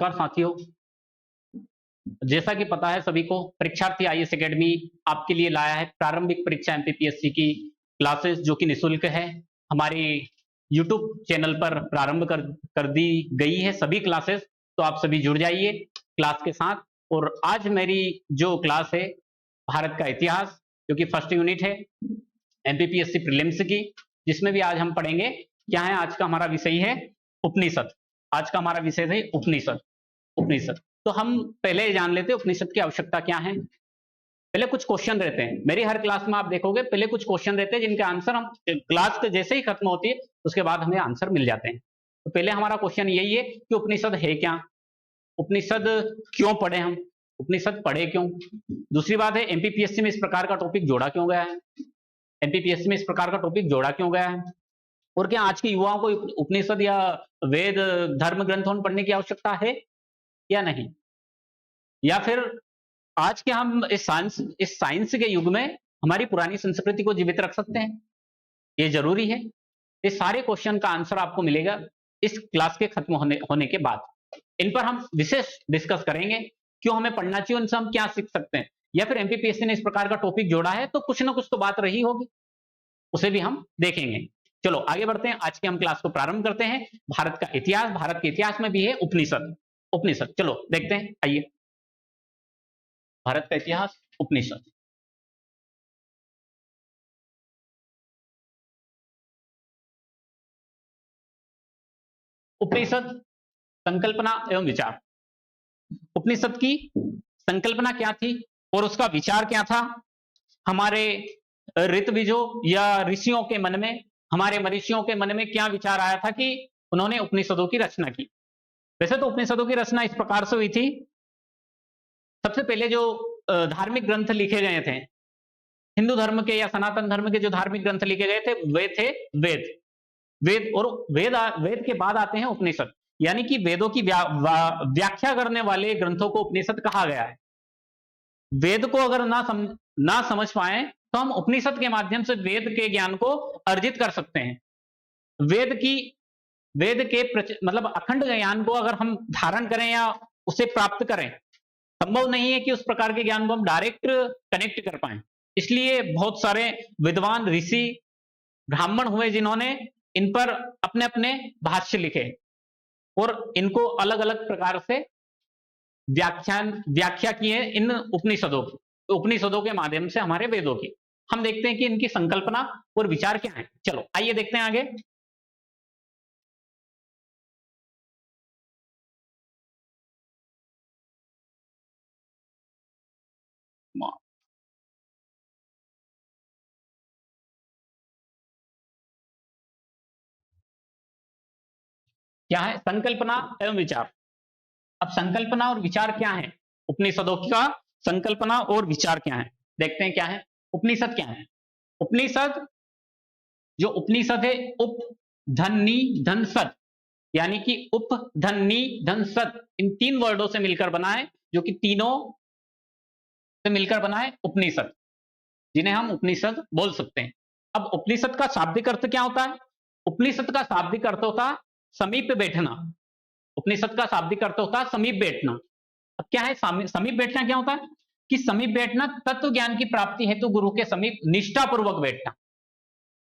नमस्कार साथियों, जैसा कि पता है सभी को, परीक्षार्थी आईएएस एकेडमी आपके लिए लाया है प्रारंभिक परीक्षा एमपीपीएससी की क्लासेस जो कि निःशुल्क है। हमारे यूट्यूब चैनल पर प्रारंभ कर दी गई है सभी क्लासेस, तो आप सभी जुड़ जाइए क्लास के साथ। और आज मेरी जो क्लास है भारत का इतिहास, जो कि फर्स्ट यूनिट है एमपीपीएससी प्रीलिम्स की, जिसमें भी आज हम पढ़ेंगे क्या है। आज का हमारा विषय है उपनिषद। आज का हमारा विषय है उपनिषद। तो हम पहले जान लेते हैं उपनिषद की आवश्यकता क्या है। पहले कुछ क्वेश्चन रहते हैं, मेरी हर क्लास में आप देखोगे पहले कुछ क्वेश्चन रहते हैं जिनके आंसर हम क्लास के जैसे ही खत्म होती है उसके बाद हमें आंसर मिल जाते हैं। तो पहले हमारा क्वेश्चन यही है कि उपनिषद है क्या, उपनिषद क्यों पढ़े, हम उपनिषद पढ़े क्यों। दूसरी बात है एमपीपीएससी में इस प्रकार का टॉपिक जोड़ा क्यों गया है, एमपीपीएससी में इस प्रकार का टॉपिक जोड़ा क्यों गया है, और क्या आज के युवाओं को उपनिषद या वेद धर्म ग्रंथों पढ़ने की आवश्यकता है या नहीं, या फिर आज के हम इस साइंस के युग में हमारी पुरानी संस्कृति को जीवित रख सकते हैं, ये जरूरी है। इस सारे क्वेश्चन का आंसर आपको मिलेगा इस क्लास के खत्म होने के बाद। इन पर हम विशेष डिस्कस करेंगे, क्यों हमें पढ़ना चाहिए, उनसे हम क्या सीख सकते हैं, या फिर एमपीपीएससी ने इस प्रकार का टॉपिक जोड़ा है तो कुछ ना कुछ तो बात रही होगी, उसे भी हम देखेंगे। चलो आगे बढ़ते हैं, आज के हम क्लास को प्रारंभ करते हैं। भारत का इतिहास, भारत के इतिहास में भी है उपनिषद। चलो देखते हैं, आइए भारत का इतिहास उपनिषद। उपनिषद संकल्पना एवं विचार। उपनिषद की संकल्पना क्या थी और उसका विचार क्या था। हमारे ऋतविजों या ऋषियों के मन में, हमारे महर्षियों के मन में क्या विचार आया था कि उन्होंने उपनिषदों की रचना की। वैसे तो उपनिषदों की रचना इस प्रकार से हुई थी, सबसे पहले जो धार्मिक ग्रंथ लिखे गए थे हिंदू धर्म के या सनातन धर्म के, जो धार्मिक ग्रंथ लिखे गए थे वे थे वेद। और वेद के बाद आते हैं उपनिषद, यानी कि वेदों की व्याख्या करने वाले ग्रंथों को उपनिषद कहा गया है। वेद को अगर ना समझ पाए तो हम उपनिषद के माध्यम से वेद के ज्ञान को अर्जित कर सकते हैं। वेद के मतलब अखंड ज्ञान को अगर हम धारण करें या उसे प्राप्त करें, संभव नहीं है कि उस प्रकार के ज्ञान को हम डायरेक्ट कनेक्ट कर पाए। इसलिए बहुत सारे विद्वान ऋषि ब्राह्मण हुए जिन्होंने इन पर अपने अपने भाष्य लिखे और इनको अलग अलग प्रकार से व्याख्या की है इन उपनिषदों के माध्यम से हमारे वेदों की। हम देखते हैं कि इनकी संकल्पना और विचार क्या है। चलो आइए देखते हैं आगे। क्या है संकल्पना एवं विचार। अब संकल्पना और विचार क्या है, उपनिषदों का संकल्पना और विचार क्या है, देखते हैं क्या है। उपनिषद क्या है। उपनिषद है उप धन्नी धनसद, यानी कि उप धन्नी धनसद, इन तीन वर्डों से मिलकर बना है, जो कि तीनों से मिलकर बना है उपनिषद, जिन्हें हम उपनिषद बोल सकते हैं। अब उपनिषद का शाब्दिक अर्थ क्या होता है। उपनिषद का शाब्दिक अर्थ होता है समीप बैठना। उपनिषद का शाब्दिक अर्थ होता है समीप बैठना। अब क्या है समीप बैठना, क्या होता है कि समीप बैठना तत्व ज्ञान की प्राप्ति हेतु गुरु के समीप निष्ठापूर्वक बैठना।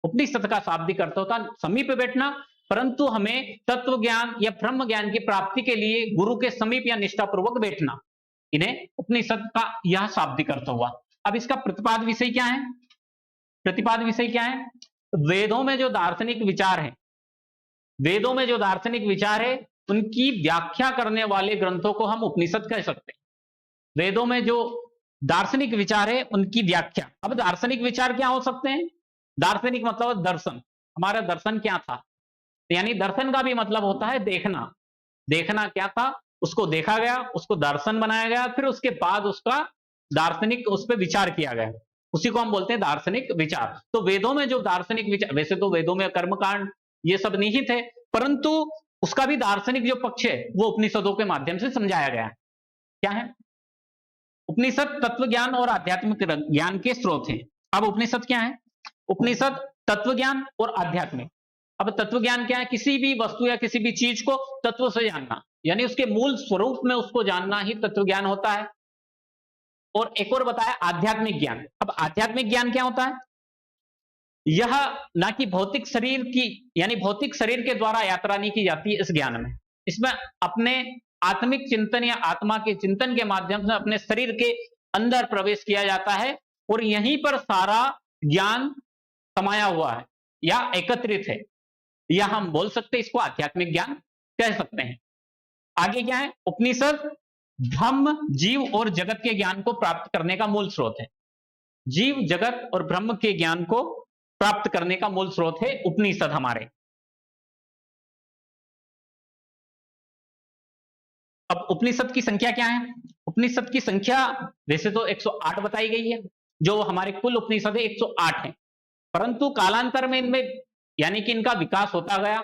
उपनिषद का शाब्दिक अर्थ होता है समीप बैठना, परंतु हमें तत्व ज्ञान या ब्रह्म ज्ञान की प्राप्ति के लिए गुरु के समीप या निष्ठापूर्वक बैठना, इन्हें उपनिषद का यह शाब्दिक अर्थ हुआ। अब इसका प्रतिपाद विषय क्या है। प्रतिपाद विषय क्या है, वेदों में जो दार्शनिक विचार है उनकी व्याख्या करने वाले ग्रंथों को हम उपनिषद कह सकते हैं। वेदों में जो दार्शनिक विचार है उनकी व्याख्या। अब दार्शनिक विचार क्या हो सकते हैं। दार्शनिक मतलब दर्शन, हमारा दर्शन क्या था, यानी दर्शन का भी मतलब होता है देखना क्या था, उसको देखा गया, उसको दर्शन बनाया गया, फिर उसके बाद उसका दार्शनिक उस पर विचार किया गया, उसी को हम बोलते हैं दार्शनिक विचार। तो वेदों में जो दार्शनिक विचार, वैसे तो वेदों में कर्मकांड ये सब निहित है, परंतु उसका भी दार्शनिक जो पक्ष है वो उपनिषदों के माध्यम से समझाया गया है। क्या है उपनिषद तत्व ज्ञान और आध्यात्मिक ज्ञान के स्रोत हैं। अब उपनिषद क्या है, उपनिषद तत्व ज्ञान और आध्यात्मिक। अब तत्व ज्ञान क्या है, किसी भी वस्तु या किसी भी चीज को तत्व से जानना, यानी उसके मूल स्वरूप में उसको जानना ही तत्व ज्ञान होता है। और एक और बताया आध्यात्मिक ज्ञान। अब आध्यात्मिक ज्ञान क्या होता है? यह ना कि भौतिक शरीर की, यानी भौतिक शरीर के द्वारा यात्रा नहीं की जाती है इस ज्ञान में। इसमें अपने आत्मिक चिंतन या आत्मा के चिंतन के माध्यम से अपने शरीर के अंदर प्रवेश किया जाता है और यहीं पर सारा ज्ञान समाया हुआ है या एकत्रित है, या हम बोल सकते हैं इसको आध्यात्मिक ज्ञान कह सकते हैं। आगे क्या है? उपनिषद ब्रह्म, जीव और जगत के ज्ञान को प्राप्त करने का मूल स्रोत है। जीव, जगत और ब्रह्म के ज्ञान को प्राप्त करने का मूल स्रोत है उपनिषद हमारे। अब उपनिषद की संख्या क्या है? उपनिषद की संख्या वैसे तो 108 बताई गई है, जो हमारे कुल उपनिषद है 108 है, परंतु कालांतर में इनमें यानी कि इनका विकास होता गया,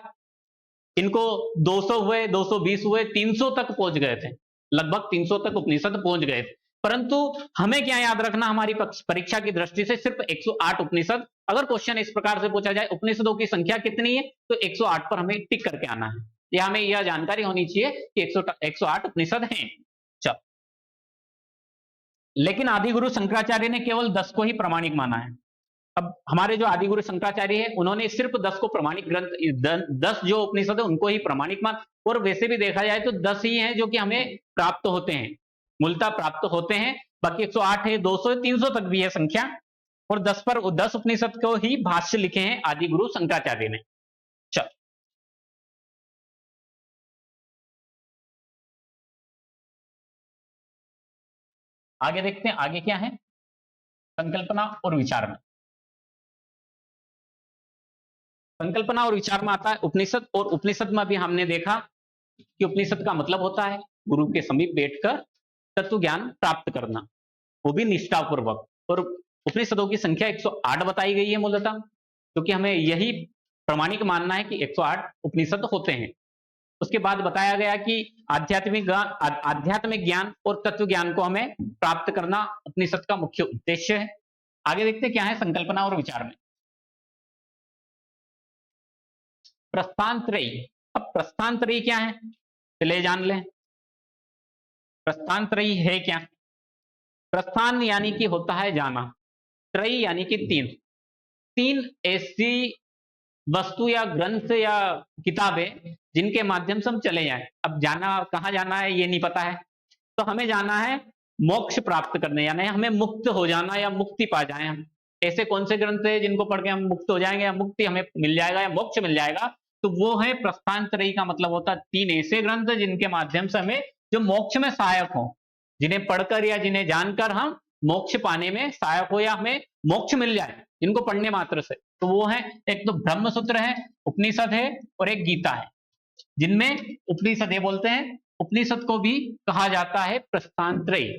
इनको 200 हुए, 220 हुए, 300 तक पहुंच गए थे, लगभग 300 तक उपनिषद पहुंच गए थे। परंतु हमें क्या याद रखना, हमारी परीक्षा की दृष्टि से सिर्फ 108 उपनिषद। अगर क्वेश्चन इस प्रकार से पूछा जाए उपनिषदों की संख्या कितनी है, तो 108 पर हमें टिक करके आना है, या हमें यह जानकारी होनी चाहिए कि 108 उपनिषद हैं। चलो, लेकिन आदिगुरु शंकराचार्य ने केवल 10 को ही प्रमाणिक माना है। अब हमारे जो आदिगुरु शंकराचार्य है उन्होंने सिर्फ 10 को प्रमाणिक ग्रंथ, 10 जो उपनिषद है उनको ही प्रमाणिक मान, और वैसे भी देखा जाए तो 10 ही हैं जो कि हमें प्राप्त होते हैं, मूलतः प्राप्त होते हैं। बाकी 108 है, 200 है, 300 तक भी है संख्या, और 10 उपनिषद को ही भाष्य लिखे हैं आदिगुरु शंकराचार्य ने। चल, आगे देखते हैं, आगे क्या है? संकल्पना और विचार में। संकल्पना और विचार में आता है उपनिषद, और उपनिषद में भी हमने देखा कि उपनिषद का मतलब होता है गुरु के समीप बैठकर तत्व ज्ञान प्राप्त करना, वो भी निष्ठापूर्वक। और उपनिषदों की संख्या 108 बताई गई है मूलतः, क्योंकि हमें यही प्रमाणिक मानना है कि 108 उपनिषद होते हैं। उसके बाद बताया गया कि आध्यात्मिक ज्ञान और तत्व ज्ञान को हमें प्राप्त करना उपनिषद का मुख्य उद्देश्य है। आगे देखते क्या है संकल्पना और विचार में। प्रस्थान त्रयी। अब प्रस्थान त्रयी क्या है, चलिए जान लें। प्रस्थान त्रयी है क्या? प्रस्थान यानी कि होता है जाना, त्रयी यानी कि तीन। तीन ऐसी वस्तु या ग्रंथ या किताबें जिनके माध्यम से हम चले जाएं। अब जाना, कहां जाना है ये नहीं पता है, तो हमें जाना है मोक्ष प्राप्त करने, यानी हमें मुक्त हो जाना या मुक्ति पा जाए हम। ऐसे कौन से ग्रंथ है जिनको पढ़ के हम मुक्त हो जाएंगे या मुक्ति हमें मिल जाएगा या मोक्ष मिल जाएगा? तो वो है प्रस्थान त्रयी का मतलब होता है तीन ऐसे ग्रंथ जिनके माध्यम से हमें जो मोक्ष में सहायक हो, जिन्हें पढ़कर या जिन्हें जानकर हम मोक्ष पाने में सहायक हो या हमें मोक्ष मिल जाए जिनको पढ़ने मात्र से। तो वो है, एक तो ब्रह्म सूत्र है, उपनिषद है, और एक गीता है, जिनमें उपनिषद ये बोलते हैं, उपनिषद को भी कहा जाता है प्रस्थान त्रयी।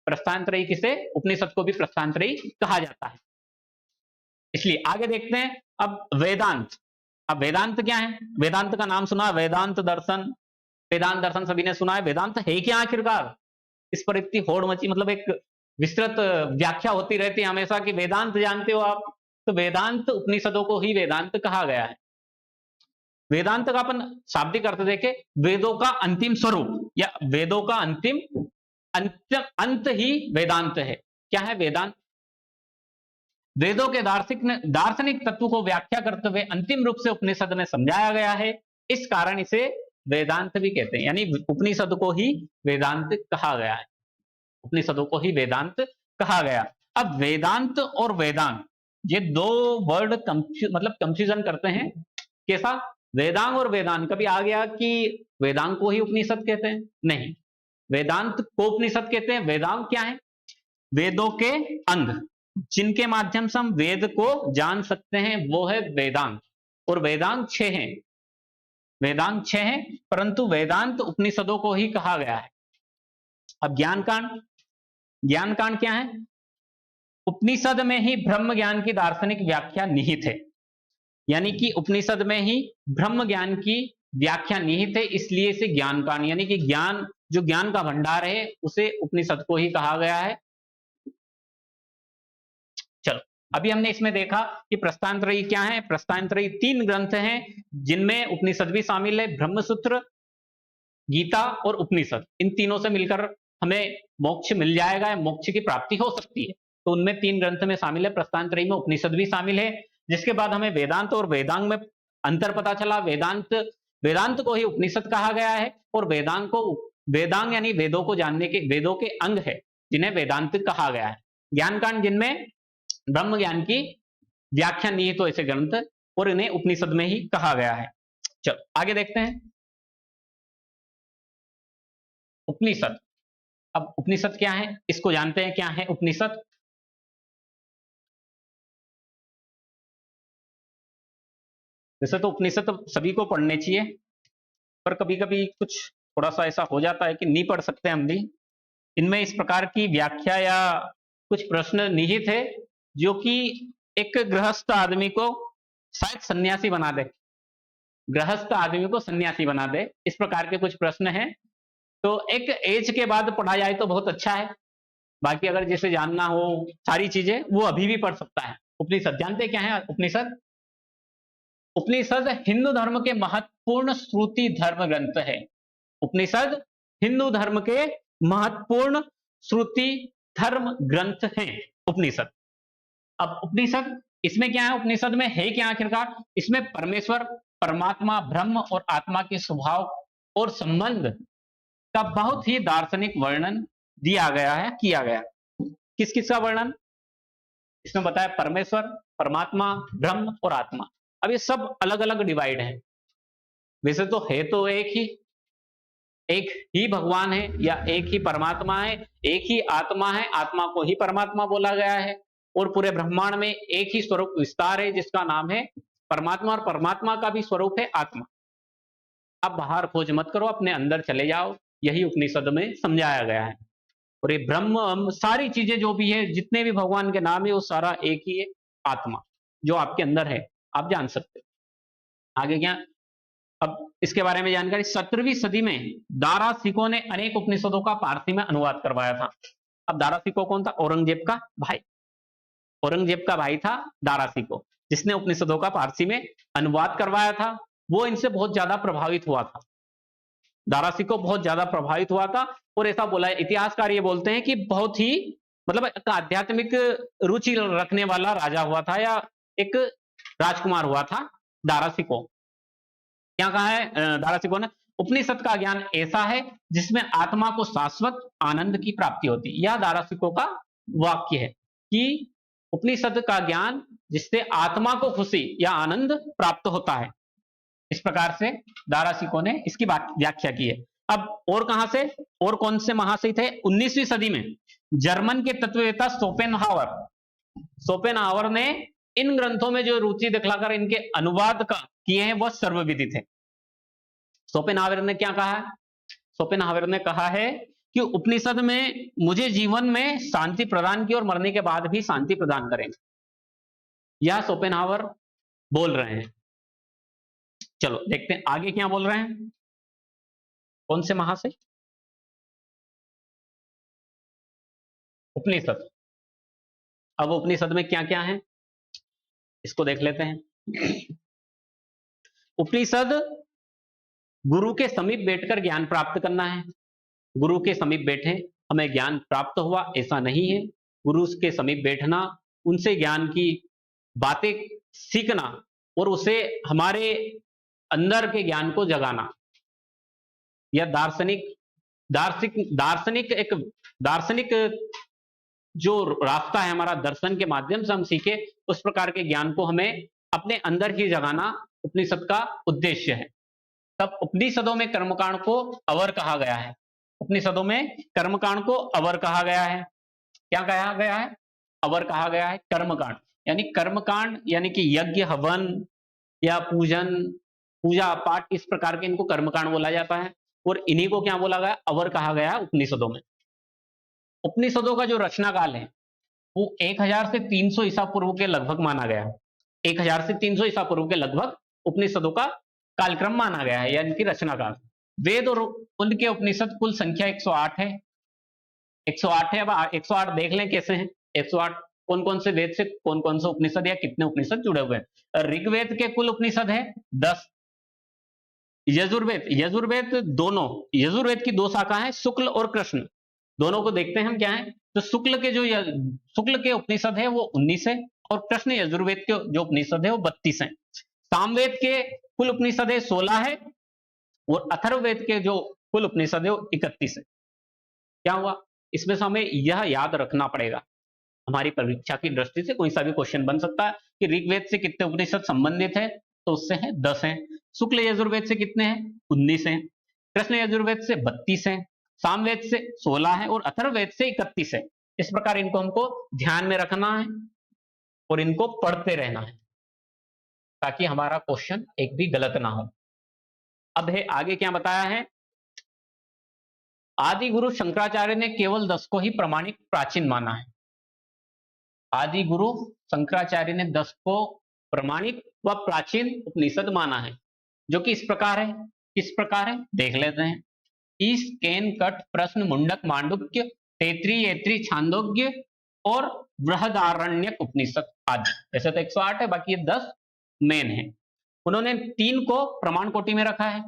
प्रस्थान त्रयी किसे? उपनिषद को भी प्रस्थान त्रयी कहा जाता है। इसलिए आगे देखते हैं अब वेदांत। अब वेदांत क्या है? वेदांत का नाम सुना, वेदांत दर्शन, वेदांत दर्शन सभी ने सुना है। वेदांत है क्या आखिरकार? इस पर इतनी होड़ मची, मतलब एक विस्तृत व्याख्या होती रहती है हमेशा कि वेदांत जानते हो आप, तो वेदांत उपनिषदों को ही वेदांत कहा गया है। वेदांत का अपन शाब्दिक अर्थ देखें, वेदों का अंतिम स्वरूप या वेदों का अंतिम अंत ही वेदांत है। क्या है वेदांत? वेदों के दार्शनिक तत्व को व्याख्या करते हुए अंतिम रूप से उपनिषद में समझाया गया है, इस कारण इसे वेदांत भी कहते हैं, यानी उपनिषद को ही वेदांत कहा गया है। उपनिषदों को ही वेदांत कहा गया। अब वेदांत और वेदांग ये दो वर्ड मतलब कंफ्यूजन करते हैं। कैसा? वेदांग और वेदांत, कभी आ गया कि वेदांग को ही उपनिषद कहते हैं? नहीं, वेदांत को उपनिषद कहते हैं। वेदांग क्या है? वेदों के अंग, जिनके माध्यम से हम वेद को जान सकते हैं, वो है वेदांत। और वेदांत 6 हैं, वेदांत 6 हैं, परंतु वेदांत उपनिषदों को ही कहा गया है। अब ज्ञान कांड, ज्ञान कांड क्या है? उपनिषद में ही ब्रह्म ज्ञान की दार्शनिक व्याख्या निहित है, यानी कि उपनिषद में ही ब्रह्म ज्ञान की व्याख्या निहित है, इसलिए इसे ज्ञान कांड, यानी कि ज्ञान, जो ज्ञान का भंडार है उसे उपनिषद को ही कहा गया है। चलो, अभी हमने इसमें देखा कि प्रस्थान त्रयी क्या है। प्रस्थान त्रयी 3 ग्रंथ हैं जिनमें उपनिषद भी शामिल है, ब्रह्मसूत्र, गीता और उपनिषद, इन तीनों से मिलकर हमें मोक्ष मिल जाएगा, मोक्ष की प्राप्ति हो सकती है। तो उनमें 3 ग्रंथ में शामिल है, प्रस्थान त्रयी में उपनिषद भी शामिल है। जिसके बाद हमें वेदांत और वेदांग में अंतर पता चला। वेदांत को ही उपनिषद कहा गया है, और वेदांग यानी वेदों को जानने के, वेदों के अंग है, जिन्हें वेदांत कहा गया है। ज्ञान कांड, जिनमें ब्रह्म ज्ञान की व्याख्या निहित हो ऐसे ग्रंथ, और इन्हें उपनिषद में ही कहा गया है। चलो आगे देखते हैं उपनिषद। अब उपनिषद क्या है, इसको जानते हैं, क्या है उपनिषद। वैसे तो उपनिषद तो सभी को पढ़ने चाहिए, पर कभी कभी कुछ थोड़ा सा ऐसा हो जाता है कि नहीं पढ़ सकते हम भी। इनमें इस प्रकार की व्याख्या या कुछ प्रश्न निहित है जो कि एक गृहस्थ आदमी को शायद सन्यासी बना दे, गृहस्थ आदमी को सन्यासी बना दे, इस प्रकार के कुछ प्रश्न हैं। तो एक एज के बाद पढ़ा जाए तो बहुत अच्छा है। बाकी अगर जैसे जानना हो सारी चीजें, वो अभी भी पढ़ सकता है। उपनिषद जानते क्या है उपनिषद? उपनिषद हिंदू धर्म के महत्वपूर्ण श्रुति धर्म ग्रंथ है। उपनिषद हिंदू धर्म के महत्वपूर्ण श्रुति धर्म ग्रंथ हैं उपनिषद। अब उपनिषद, इसमें क्या है, उपनिषद में है क्या आखिरकार? इसमें परमेश्वर, परमात्मा, ब्रह्म और आत्मा के स्वभाव और संबंध का बहुत ही दार्शनिक वर्णन दिया गया है, किया गया। किस किस का वर्णन इसमें बताया? परमेश्वर, परमात्मा, ब्रह्म और आत्मा। अब ये सब अलग अलग डिवाइड है। वैसे तो है तो एक ही भगवान है, या एक ही परमात्मा है, एक ही आत्मा है, आत्मा को ही परमात्मा बोला गया है, और पूरे ब्रह्मांड में एक ही स्वरूप विस्तार है जिसका नाम है परमात्मा, और परमात्मा का भी स्वरूप है आत्मा। अब बाहर खोज मत करो, अपने अंदर चले जाओ, यही उपनिषद में समझाया गया है। और ये ब्रह्म, सारी चीजें जो भी है, जितने भी भगवान के नाम है, वो सारा एक ही है, आत्मा जो आपके अंदर है, आप जान सकते हो। आगे क्या, अब इसके बारे में जानकारी। 17वीं सदी में दारा सिको ने अनेक उपनिषदों का पारसी में अनुवाद करवाया था। अब दारा सिको कौन था? औरंगजेब का भाई, औरंगजेब का भाई था दारा सिको, जिसने उपनिषदों का पारसी में अनुवाद करवाया था। वो इनसे बहुत ज्यादा प्रभावित हुआ था, दारा सिको बहुत ज्यादा प्रभावित हुआ था। और ऐसा बोला है, इतिहासकार ये बोलते हैं कि बहुत ही मतलब आध्यात्मिक रुचि रखने वाला राजा हुआ था, या एक राजकुमार हुआ था दारा सिको। क्या कहा है दारा सिको ने? उपनिषद का ज्ञान ऐसा है जिसमें आत्मा को शाश्वत आनंद की प्राप्ति होती है। यह दारा सिको का वाक्य है कि उपनिषद का ज्ञान जिससे आत्मा को खुशी या आनंद प्राप्त होता है। इस प्रकार से दारा सिको ने इसकी व्याख्या की है। अब और कहां से, और कौन से महाशय थे 19वीं सदी में? जर्मन के तत्ववेत्ता सोपेनहावर ने इन ग्रंथों में जो रुचि दिखलाकर इनके अनुवाद का किए हैं, वह सर्वविदित है। सोपेनहावर ने क्या कहा है? सोपेनहावर ने कहा है कि उपनिषद में मुझे जीवन में शांति प्रदान की, और मरने के बाद भी शांति प्रदान करेंगे। यह सोपेनहावर बोल रहे हैं। चलो देखते हैं आगे क्या बोल रहे हैं, कौन से महाशय? उपनिषद। अब उपनिषद में क्या क्या है इसको देख लेते हैं। उपनिषद गुरु के समीप बैठकर ज्ञान प्राप्त करना है। गुरु के समीप बैठे हमें ज्ञान प्राप्त हुआ, ऐसा नहीं है। गुरु के समीप बैठना, उनसे ज्ञान की बातें सीखना, और उसे हमारे अंदर के ज्ञान को जगाना, यह दार्शनिक जो रास्ता है हमारा, दर्शन के माध्यम से हम सीखे, उस प्रकार के ज्ञान को हमें अपने अंदर ही जगाना उपनिषद का उद्देश्य है। तब उपनिषदों में कर्मकांड को अवर कहा गया है। उपनिषदों में कर्मकांड को अवर कहा गया है। क्या कहा गया है? अवर कहा गया है कर्मकांड। यानी कर्मकांड यानी कि यज्ञ, हवन या पूजन, पूजा पाठ, इस प्रकार के इनको कर्मकांड बोला जाता है। और इन्हीं को क्या बोला गया? अवर कहा गया है उपनिषदों में। उपनिषदों का जो रचना काल है वो 1000 से 300 ईसा पूर्व के लगभग माना गया है। 1000 से 300 ईसा पूर्व के लगभग उपनिषदों का कालक्रम माना गया है, यानी कि रचना काल। वेद और उनके उपनिषद कुल संख्या 108 है। 108 है। अब 108 देख लें कैसे हैं 108, कौन कौन से वेद से कौन कौन से उपनिषद या कितने उपनिषद जुड़े हुए हैं। ऋग्वेद के कुल उपनिषद है 10, यजुर्वेद, यजुर्वेद दोनों, यजुर्वेद की दो शाखा है, शुक्ल और कृष्ण, दोनों को देखते हैं हम क्या है। तो शुक्ल के उपनिषद है वो 19 है, और कृष्ण यजुर्वेद के जो उपनिषद है वो 32 है। सामवेद के कुल उपनिषद है 16 है, और अथर्ववेद के जो कुल उपनिषद है वो 31 है। क्या हुआ, इसमें से हमें यह याद रखना पड़ेगा, हमारी परीक्षा की दृष्टि से कोई सा भी क्वेश्चन बन सकता है कि ऋग्वेद से कितने उपनिषद संबंधित है, तो उससे है 10 है। शुक्ल यजुर्वेद से कितने हैं, 19 है। कृष्ण यजुर्वेद से 32 है, सामवेद से 16 है, और अथर्ववेद से 31 है। इस प्रकार इनको हमको ध्यान में रखना है और इनको पढ़ते रहना है, ताकि हमारा क्वेश्चन एक भी गलत ना हो। अब है आगे क्या बताया है, आदि गुरु शंकराचार्य ने केवल 10 को ही प्रमाणिक प्राचीन माना है। आदि गुरु शंकराचार्य ने 10 को प्रमाणिक व प्राचीन उपनिषद माना है, जो कि इस प्रकार है। किस प्रकार है देख लेते हैं। ईश, केन, कट, प्रश्न, मुंडक, मांडुक्य, तैत्रीय, ऐत्री, छांदोग्य और बृहदारण्यक उपनिषद आदि। वैसे तो 108 है, बाकी ये 10 मेन है। उन्होंने 3 को प्रमाण कोटि में रखा है।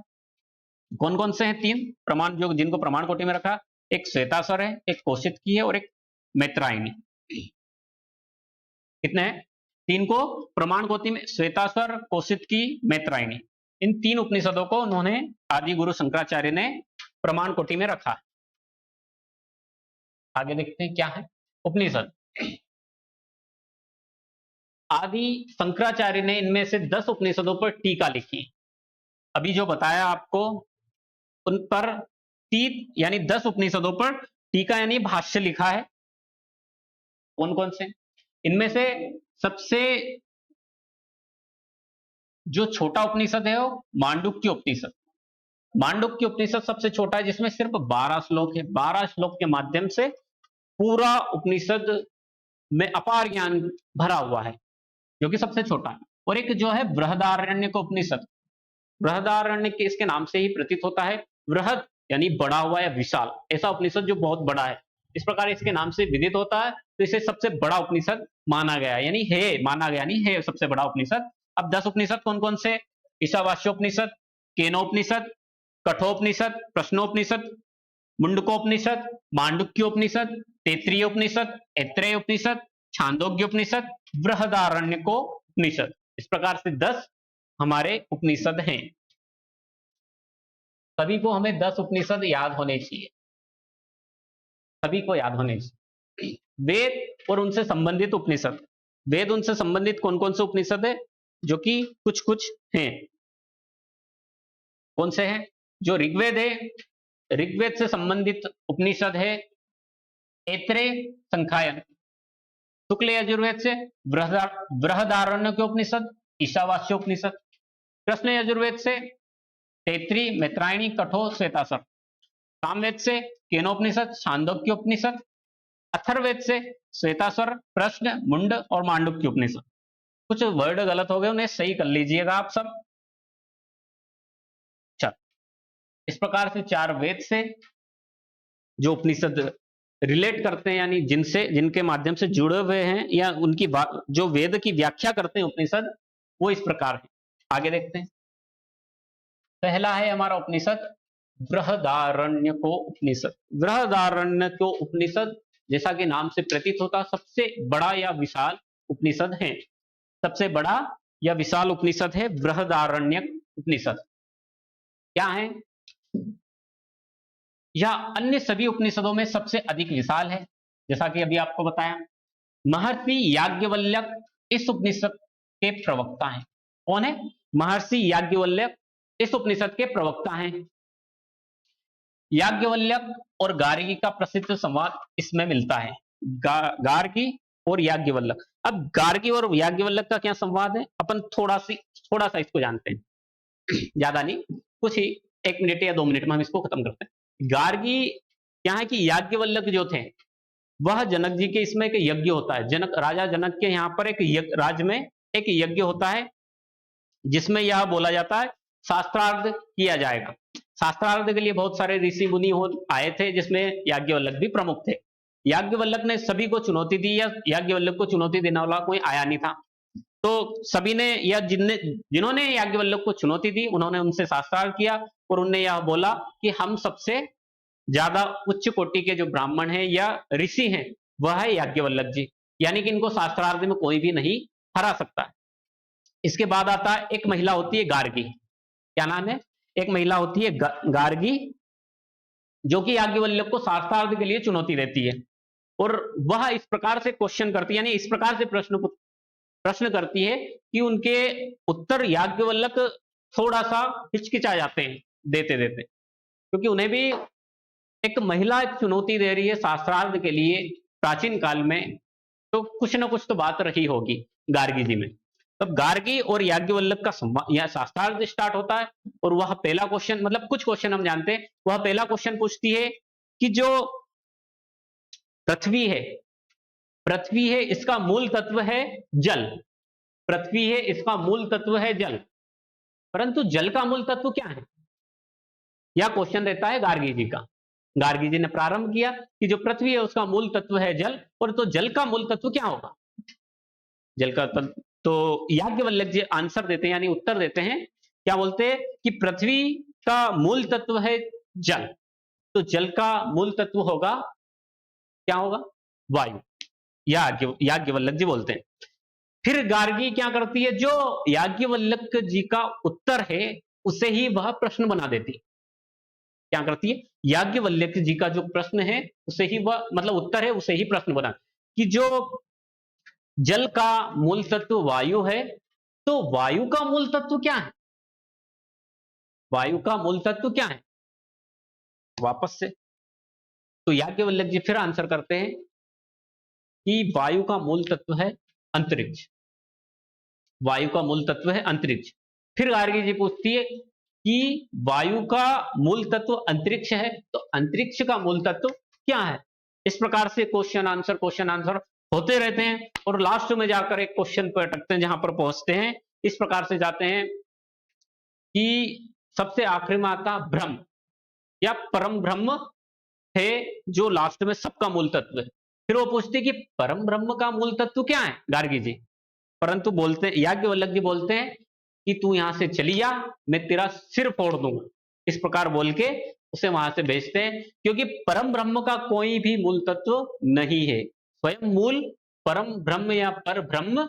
कौन कौन से हैं 3 प्रमाण, जो जिनको प्रमाण कोटि में रखा, एक श्वेताश्वर है, एक कौशिकी है, और एक मैत्रायणी। कितने हैं, 3 को प्रमाण कोटि में, श्वेताश्वर, कौशिकी, मैत्रायणी, इन 3 उपनिषदों को उन्होंने आदि गुरु शंकराचार्य ने प्रमाण कोटि में रखा। आगे देखते हैं क्या है उपनिषद। आदि शंकराचार्य ने इनमें से 10 उपनिषदों पर टीका लिखी। अभी जो बताया आपको उन पर 3 यानी 10 उपनिषदों पर टीका यानी भाष्य लिखा है। कौन कौन से, इनमें से सबसे जो छोटा उपनिषद है वो मांडुक्य उपनिषद। मांडुक्य उपनिषद सबसे छोटा है, जिसमें सिर्फ 12 श्लोक है। 12 श्लोक के माध्यम से पूरा उपनिषद में अपार ज्ञान भरा हुआ है, जो कि सबसे छोटा है। और एक जो है बृहदारण्यक उपनिषद, बृहदारण्यक के इसके नाम से ही प्रतीत होता है। बृहद यानी बड़ा हुआ या विशाल, ऐसा उपनिषद जो बहुत बड़ा है, इस प्रकार इसके नाम से विदित होता है। तो इसे सबसे बड़ा उपनिषद माना गया, यानी है माना गया, नहीं है सबसे बड़ा उपनिषद। अब 10 उपनिषद कौन कौन से, ईशावास्योपनिषद, केनोपनिषद, कठोपनिषद, प्रश्नोपनिषद, मुंडकोपनिषद, मांडुक्योपनिषद, तैत्रीयोपनिषद, ऐत्रेयोपनिषद, छांदोग्योपनिषद, बृहदारण्यकोपनिषद। इस प्रकार से 10 हमारे उपनिषद हैं। सभी को हमें 10 उपनिषद याद होने चाहिए, सभी को याद होने चाहिए। वेद और उनसे संबंधित उपनिषद, वेद उनसे संबंधित कौन कौन से उपनिषद है, जो कि कुछ कुछ हैं। कौन से हैं, जो ऋग्वेद है, ऋग्वेद से संबंधित उपनिषद है ऐत्रेय संखायन। शुक्ल यजुर्वेद से बृहदारण्यक उपनिषद, ईशावास्योपनिषद। कृष्ण यजुर्वेद से तैत्रीय, मैत्रायणी, कठोर, श्वेताश्वर। सामवेद से केनोपनिषद, छांदोग्योपनिषद। अथर्ववेद से श्वेताश्वर, प्रश्न, मुंड और मांडुक्य उपनिषद। कुछ वर्ड गलत हो गए, उन्हें सही कर लीजिएगा आप सब। चल, इस प्रकार से 4 वेद से जो उपनिषद रिलेट करते हैं, यानी जिनसे, जिनके माध्यम से जुड़े हुए हैं, या उनकी जो वेद की व्याख्या करते हैं उपनिषद, वो इस प्रकार है। आगे देखते हैं। पहला है हमारा उपनिषद बृहदारण्यको उपनिषद। बृहदारण्यको उपनिषद जैसा कि नाम से प्रतीत होता, सबसे बड़ा या विशाल उपनिषद है। सबसे बड़ा या विशाल उपनिषद है बृहदारण्यक उपनिषद। क्या है, यह अन्य सभी उपनिषदों में सबसे अधिक विशाल है। जैसा कि अभी आपको बताया, महर्षि याज्ञवल्क्य इस उपनिषद के प्रवक्ता हैं। कौन है, महर्षि याज्ञवल्क्य इस उपनिषद के प्रवक्ता हैं। याज्ञवल्क्य और गार्गी का प्रसिद्ध संवाद इसमें मिलता है, गार्गी और याज्ञवल्क्य। अब गार्गी और याज्ञवल्क्य का क्या संवाद है, अपन थोड़ा सा इसको जानते हैं, ज्यादा नहीं, कुछ ही 1 मिनट या 2 मिनट में हम इसको खत्म करते हैं। गार्गी क्या है कि याज्ञवल्क्य जो थे, वह जनक जी के इसमें एक यज्ञ होता है, जनक राजा जनक के यहाँ पर एक राज्य में एक यज्ञ होता है, जिसमें यह बोला जाता है शास्त्रार्थ किया जाएगा। शास्त्रार्थ के लिए बहुत सारे ऋषि मुनि आए थे, जिसमें याज्ञवल्क्य भी प्रमुख थे। याज्ञवल्क्य ने सभी को चुनौती दी, या याज्ञवल्क्य को चुनौती देने वाला कोई आया नहीं था। तो सभी ने या जिन्होंने याज्ञवल्क्य को चुनौती दी, उन्होंने उनसे शास्त्रार्थ किया और उनने यह बोला कि हम सबसे ज्यादा उच्च कोटि के जो ब्राह्मण हैं या ऋषि हैं वह है याज्ञवल्क्य जी, यानी कि इनको शास्त्रार्थ में कोई भी नहीं हरा सकता है। इसके बाद आता है एक महिला होती है गार्गी। क्या नाम है? एक महिला होती है गार्गी, जो कि याज्ञवल्क्य को शास्त्रार्थ के लिए चुनौती देती है और वह इस प्रकार से क्वेश्चन करती है, यानी इस प्रकार से प्रश्न करती है कि उनके उत्तर याज्ञवल्क्य थोड़ा सा हिचकिचा जाते हैं देते देते, क्योंकि उन्हें भी एक महिला एक चुनौती दे रही है शास्त्रार्थ के लिए प्राचीन काल में, तो कुछ ना कुछ तो बात रही होगी गार्गी जी में। तब गार्गी और याज्ञवल्क्य का संवाद या शास्त्रार्थ स्टार्ट होता है और वह पहला क्वेश्चन, मतलब कुछ क्वेश्चन हम जानते हैं, वह पहला क्वेश्चन पूछती है कि जो पृथ्वी है इसका मूल तत्व है जल। पृथ्वी है इसका मूल तत्व है जल, परंतु जल का मूल तत्व क्या है? यह क्वेश्चन रहता है गार्गी जी का। गार्गी जी ने प्रारंभ किया कि जो पृथ्वी है उसका मूल तत्व है जल, और तो जल का मूल तत्व क्या होगा? जल का तत्व, तो याज्ञवल्क्य जी आंसर देते हैं, यानी उत्तर देते हैं, क्या बोलते हैं कि पृथ्वी का मूल तत्व है जल, तो जल का मूल तत्व होगा, क्या होगा? वायु। याज्ञवल्क्य जी बोलते हैं। फिर गार्गी क्या करती है, जो याज्ञवल्क्य जी का उत्तर है उसे ही वह प्रश्न बना देती है। क्या करती है? याज्ञवल्क्य जी का जो प्रश्न है उसे ही वह, मतलब उत्तर है उसे ही प्रश्न बना, कि जो जल का मूल तत्व वायु है, तो वायु का मूल तत्व क्या है? वायु का मूल तत्व क्या है? वापस से तो याज्ञवल्क्य जी फिर आंसर करते हैं कि वायु का मूल तत्व है अंतरिक्ष। वायु का मूल तत्व है अंतरिक्ष। फिर गार्गी जी पूछती है कि वायु का मूल तत्व अंतरिक्ष है, तो अंतरिक्ष का मूल तत्व क्या है? इस प्रकार से क्वेश्चन आंसर होते रहते हैं और लास्ट में जाकर एक क्वेश्चन पर अटकते हैं, जहां पर पहुंचते हैं इस प्रकार से जाते हैं कि सबसे आखिरी में आता ब्रह्म या परम ब्रह्म है, जो लास्ट में सबका मूल तत्व है। फिर वो पूछते कि परम ब्रह्म का मूल तत्व क्या है गार्गी जी? परंतु बोलते याज्ञवल्क्य जी बोलते हैं कि तू यहां से चली जा, मैं तेरा सिर फोड़ दूंगा। इस प्रकार बोल के उसे वहां से भेजते हैं, क्योंकि परम ब्रह्म का कोई भी मूल तत्व नहीं है, स्वयं मूल परम ब्रह्म या पर ब्रह्म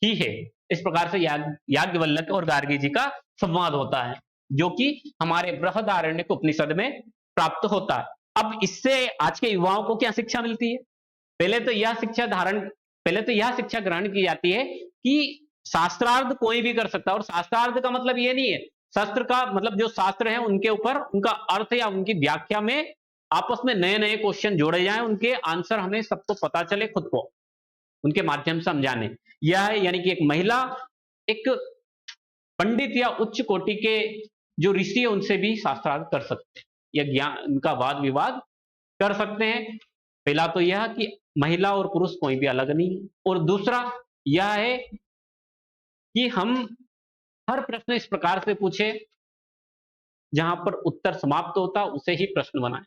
ही है। इस प्रकार से याज्ञवल्क्य और गार्गी जी का संवाद होता है, जो कि हमारे बृहदारण्यक उपनिषद में प्राप्त होता है। अब इससे आज के युवाओं को क्या शिक्षा मिलती है? पहले तो यह शिक्षा ग्रहण की जाती है कि शास्त्रार्थ कोई भी कर सकता है, और शास्त्रार्थ का मतलब ये नहीं है, शास्त्र का मतलब जो शास्त्र है उनके ऊपर उनका अर्थ या उनकी व्याख्या में आपस में नए नए क्वेश्चन जोड़े जाएं, उनके आंसर हमें सबको पता चले, खुद को उनके माध्यम से हम जाने। यह है, यानी कि एक महिला एक पंडित या उच्च कोटि के जो ऋषि है उनसे भी शास्त्रार्थ कर सकते हैं, या ज्ञान उनका वाद विवाद कर सकते हैं। पहला तो यह कि महिला और पुरुष कोई भी अलग नहीं है, और दूसरा यह है कि हम हर प्रश्न इस प्रकार से पूछे जहां पर उत्तर समाप्त होता उसे ही प्रश्न बनाए,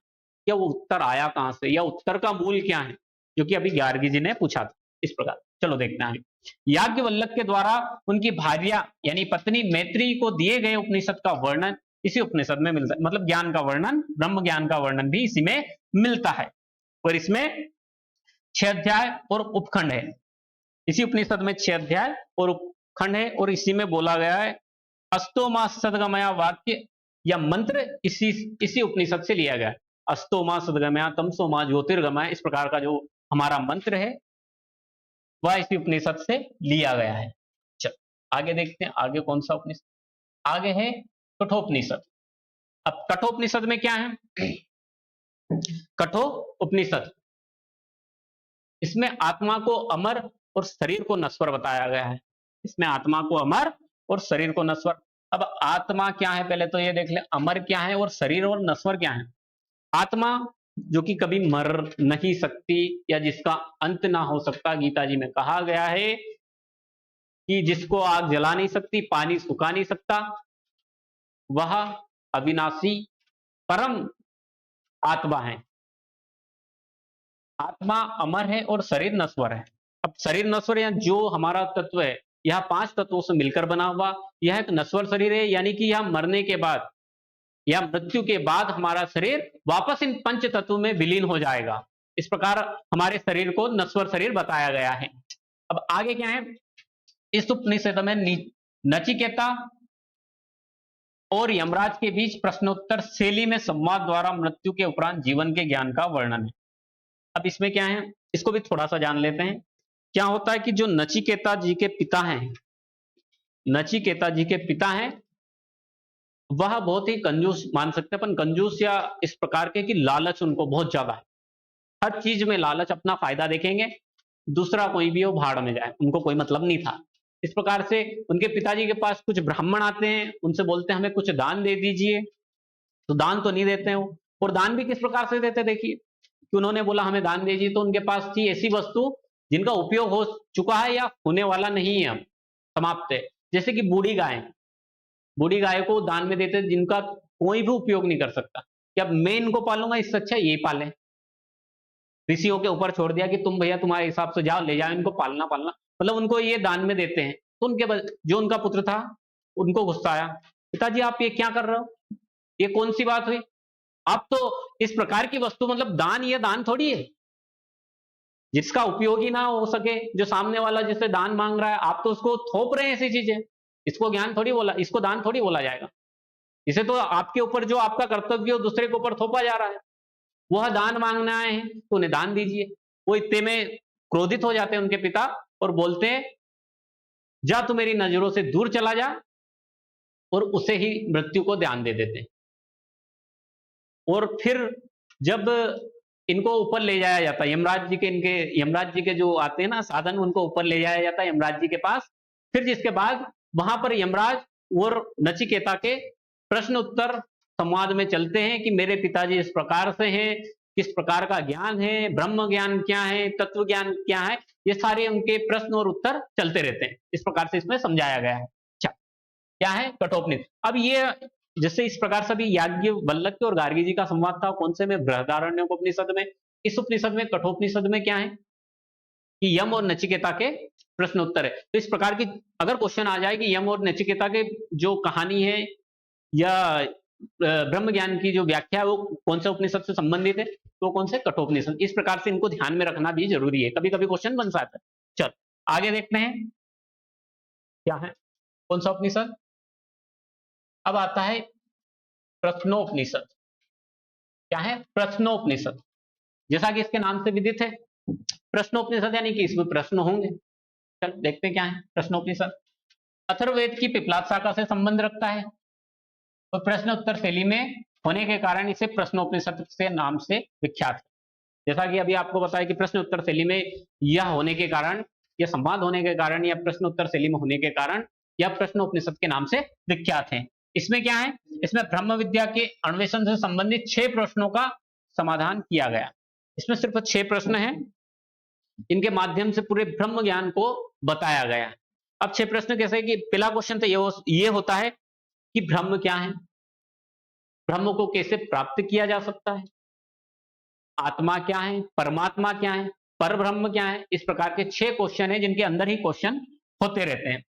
क्या वो उत्तर आया कहां से, या उत्तर का मूल क्या है, जो कि अभी गार्गी जी ने पूछा था। इस प्रकार चलो देखते हैं आगे। याज्ञवल्क्य के द्वारा उनकी भार्या यानी पत्नी मैत्री को दिए गए उपनिषद का वर्णन इसी उपनिषद में मिलता है, मतलब ज्ञान का वर्णन, ब्रह्म ज्ञान का वर्णन भी इसी में मिलता है। और इसमें 6 अध्याय और उपखंड है, इसी उपनिषद में 6 अध्याय और उपखंड है, और इसी में बोला गया है अस्तोमा सदगमया वाक्य या मंत्र इसी उपनिषद से लिया गया है। अस्तोमा सदगमया तमसोमा ज्योतिर्गमय, इस प्रकार का जो हमारा मंत्र है वह इसी उपनिषद से लिया गया है। चलो आगे देखते हैं, आगे कौन सा उपनिषद? आगे है कठोपनिषद। अब कठोपनिषद में क्या है? कठोपनिषद, इसमें आत्मा को अमर और शरीर को नश्वर बताया गया है। इसमें आत्मा को अमर और शरीर को नश्वर। अब आत्मा क्या है पहले तो ये देख ले, अमर क्या है और शरीर और नश्वर क्या है। आत्मा जो कि कभी मर नहीं सकती या जिसका अंत ना हो सकता, गीता जी में कहा गया है कि जिसको आग जला नहीं सकती, पानी सुखा नहीं सकता, वह अविनाशी परम आत्मा है। आत्मा अमर है और शरीर नश्वर है। अब शरीर नश्वर या जो हमारा तत्व है यह 5 तत्वों से मिलकर बना हुआ, यह एक नश्वर शरीर है, यानी कि यह मरने के बाद या मृत्यु के बाद हमारा शरीर वापस इन पंच तत्वों में विलीन हो जाएगा। इस प्रकार हमारे शरीर को नश्वर शरीर बताया गया है। अब आगे क्या है, इस उपनिषद में नचिकेता और यमराज के बीच प्रश्नोत्तर शैली में संवाद द्वारा मृत्यु के उपरांत जीवन के ज्ञान का वर्णन है। अब इसमें क्या है, इसको भी थोड़ा सा जान लेते हैं। क्या होता है कि जो नचिकेता जी के पिता हैं, नचिकेता जी के पिता हैं, वह बहुत ही कंजूस मान सकते हैं अपन, कंजूस या इस प्रकार के कि लालच उनको बहुत ज्यादा है। हर चीज में लालच, अपना फायदा देखेंगे, दूसरा कोई भी हो भाड़ में जाए, उनको कोई मतलब नहीं था। इस प्रकार से उनके पिताजी के पास कुछ ब्राह्मण आते हैं, उनसे बोलते हैं हमें कुछ दान दे दीजिए, तो दान तो नहीं देते हैं वो। और दान भी किस प्रकार से देते, देखिए कि उन्होंने बोला हमें दान दीजिए, तो उनके पास थी ऐसी वस्तु जिनका उपयोग हो चुका है या होने वाला नहीं है, अब समाप्त है। जैसे कि बूढ़ी गाय को दान में देते जिनका कोई भी उपयोग नहीं कर सकता, कि अब मैं इनको पालूंगा, इससे अच्छा ये पाले। ऋषियों के ऊपर छोड़ दिया कि तुम भैया तुम्हारे हिसाब से जाओ, ले जाओ इनको, पालना, मतलब उनको ये दान में देते हैं। तो जो उनका पुत्र था, उनको गुस्सा आया, पिताजी आप ये क्या कर रहे हो, ये कौन सी बात हुई, आप तो इस प्रकार की वस्तु, मतलब दान, ये दान थोड़ी है जिसका उपयोग ही ना हो सके, जो सामने वाला जिससे दान मांग रहा है, आप तो उसको थोप रहे हैं ऐसी चीजें, इसको ज्ञान थोड़ी बोला, इसको दान थोड़ी बोला जाएगा। इसे तो आपके ऊपर जो आपका कर्तव्य हो दूसरे के ऊपर थोपा जा रहा है। वह दान मांगने आए हैं तो उन्हें दान दीजिए। वो इतने में क्रोधित हो जाते हैं उनके पिता और बोलते हैं जा तू मेरी नजरों से दूर चला जा, और उसे ही मृत्यु को ध्यान दे देते हैं। और फिर जब इनको ऊपर ले जाया जाता है, यमराज जी के जो आते हैं ना साधन, उनको ऊपर ले जाया जाता है यमराज जी के पास। फिर जिसके बाद वहां पर यमराज और नचिकेता के प्रश्न उत्तर संवाद में चलते हैं कि मेरे पिताजी इस प्रकार से हैं, किस प्रकार का ज्ञान है, ब्रह्म ज्ञान क्या है, तत्व ज्ञान क्या है, ये सारे उनके प्रश्न और उत्तर चलते रहते हैं। इस प्रकार से इसमें समझाया गया है। अच्छा, क्या है कठोपनिषद। अब ये जैसे इस प्रकार से भी याज्ञवल्क्य और गार्गी जी का संवाद था, कौन से में, बृहदारण्य उपनिषद में। इस उपनिषद में, कठोपनिषद में क्या है कि यम और नचिकेता के प्रश्न उत्तर है। तो इस प्रकार की अगर क्वेश्चन आ जाए कि यम और नचिकेता के जो कहानी है या ब्रह्म ज्ञान की जो व्याख्या है वो कौन से उपनिषद से संबंधित है, तो कौन से, कठोपनिषद। इस प्रकार से इनको ध्यान में रखना भी जरूरी है, कभी कभी क्वेश्चन बन सकता है। चल आगे देखते हैं क्या है, कौन सा उपनिषद। अब आता है प्रश्नोपनिषद। क्या है, प्रश्नोपनिषद। जैसा कि इसके नाम से विदित है, प्रश्नोपनिषद यानी कि इसमें प्रश्न होंगे। चल देखते हैं क्या है प्रश्नोपनिषद। अथर्ववेद की पिपलाद शाखा से संबंध रखता है और प्रश्न उत्तर शैली में होने के कारण इसे प्रश्नोपनिषद से नाम से विख्यात है। जैसा कि अभी आपको बताया कि प्रश्न उत्तर शैली में यह होने के कारण, यह संवाद होने के कारण, या प्रश्न उत्तर शैली में होने के कारण यह प्रश्नोपनिषद के नाम से विख्यात है। इसमें क्या है, इसमें ब्रह्म विद्या के अन्वेषण से संबंधित 6 प्रश्नों का समाधान किया गया। इसमें सिर्फ 6 प्रश्न हैं, इनके माध्यम से पूरे ब्रह्म ज्ञान को बताया गया है। अब 6 प्रश्न कैसे कि पहला क्वेश्चन तो ये होता है कि ब्रह्म क्या है, ब्रह्म को कैसे प्राप्त किया जा सकता है, आत्मा क्या है, परमात्मा क्या है, पर ब्रह्म क्या है। इस प्रकार के 6 क्वेश्चन हैं जिनके अंदर ही क्वेश्चन होते रहते हैं।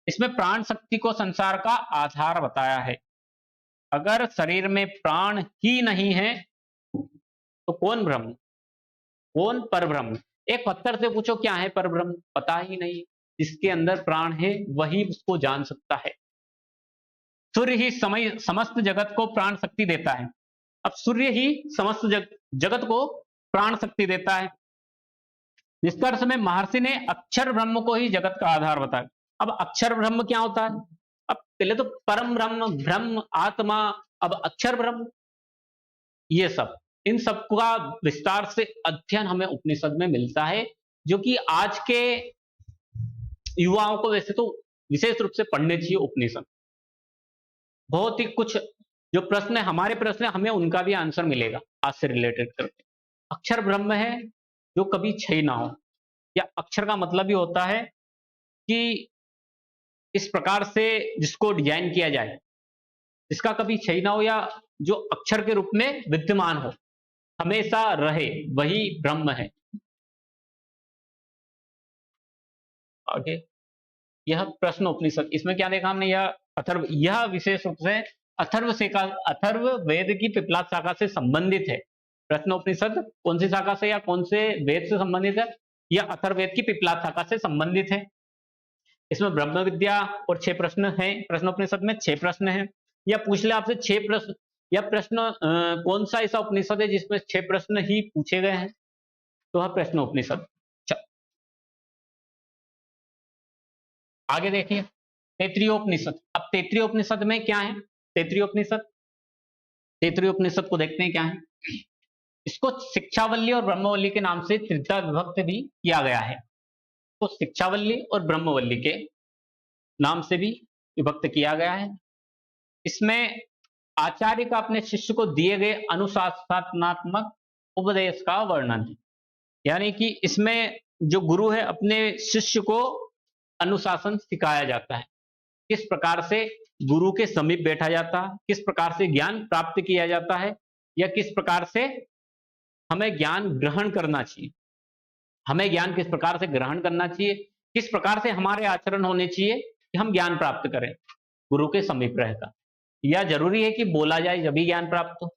इसमें प्राण शक्ति को संसार का आधार बताया है। अगर शरीर में प्राण ही नहीं है तो कौन ब्रह्म, कौन पर ब्रह्म। एक पत्थर से पूछो क्या है पर ब्रह्म, पता ही नहीं। जिसके अंदर प्राण है वही उसको जान सकता है। सूर्य ही समस्त जगत को प्राण शक्ति देता है। अब सूर्य ही समस्त जगत को प्राण शक्ति देता है। निष्कर्ष में महर्षि ने अक्षर ब्रह्म को ही जगत का आधार बताया। अब अक्षर ब्रह्म क्या होता है, अब पहले तो परम ब्रह्म, ब्रह्म, आत्मा, अब अक्षर ब्रह्म, ये सब, इन सब का विस्तार से अध्ययन हमें उपनिषद में मिलता है, जो कि आज के युवाओं को वैसे तो विशेष रूप से पढ़ने चाहिए उपनिषद। बहुत ही कुछ जो प्रश्न है, हमारे प्रश्न है, हमें उनका भी आंसर मिलेगा आज से रिलेटेड करके। अक्षर ब्रह्म है जो कभी क्षय ना हो, या अक्षर का मतलब ही होता है कि इस प्रकार से जिसको डिजाइन किया जाए, जिसका कभी क्षय ना हो, या जो अक्षर के रूप में विद्यमान हो, हमेशा रहे, वही ब्रह्म है। आगे यह प्रश्न उपनिषद, इसमें क्या देखा हमने, यह अथर्व, यह विशेष रूप से अथर्व वेद की पिपलाद शाखा से संबंधित है। प्रश्न उपनिषद कौन सी शाखा से या कौन से वेद से संबंधित है? यह अथर्ववेद की पिपलाद शाखा से संबंधित है। इसमें ब्रह्म विद्या और 6 प्रश्न हैं। प्रश्नोपनिषद में 6 प्रश्न हैं। या पूछ ले आपसे 6 प्रश्न, या प्रश्न कौन सा ऐसा उपनिषद है जिसमें 6 प्रश्न ही पूछे गए हैं? तो वह प्रश्नोपनिषद। आगे देखिए तैत्तिरीयोपनिषद। अब तैत्तिरीयोपनिषद में क्या है? तैत्तिरीयोपनिषद को देखते हैं क्या है। इसको शिक्षावल्ली और ब्रह्मवल्ली के नाम से त्रिधा विभक्त भी किया गया है। तो शिक्षावल्ली और ब्रह्मवल्ली के नाम से भी विभक्त किया गया है। इसमें आचार्य का अपने शिष्य को दिए गए अनुशासनात्मक उपदेश का वर्णन है। यानी कि इसमें जो गुरु है अपने शिष्य को अनुशासन सिखाया जाता है, किस प्रकार से गुरु के समीप बैठा जाता है, किस प्रकार से ज्ञान प्राप्त किया जाता है, या किस प्रकार से हमें ज्ञान ग्रहण करना चाहिए, हमें ज्ञान किस प्रकार से ग्रहण करना चाहिए, किस प्रकार से हमारे आचरण होने चाहिए कि हम ज्ञान प्राप्त करें गुरु के समीप रहकर। या जरूरी है कि बोला जाए जब भी ज्ञान प्राप्त हो?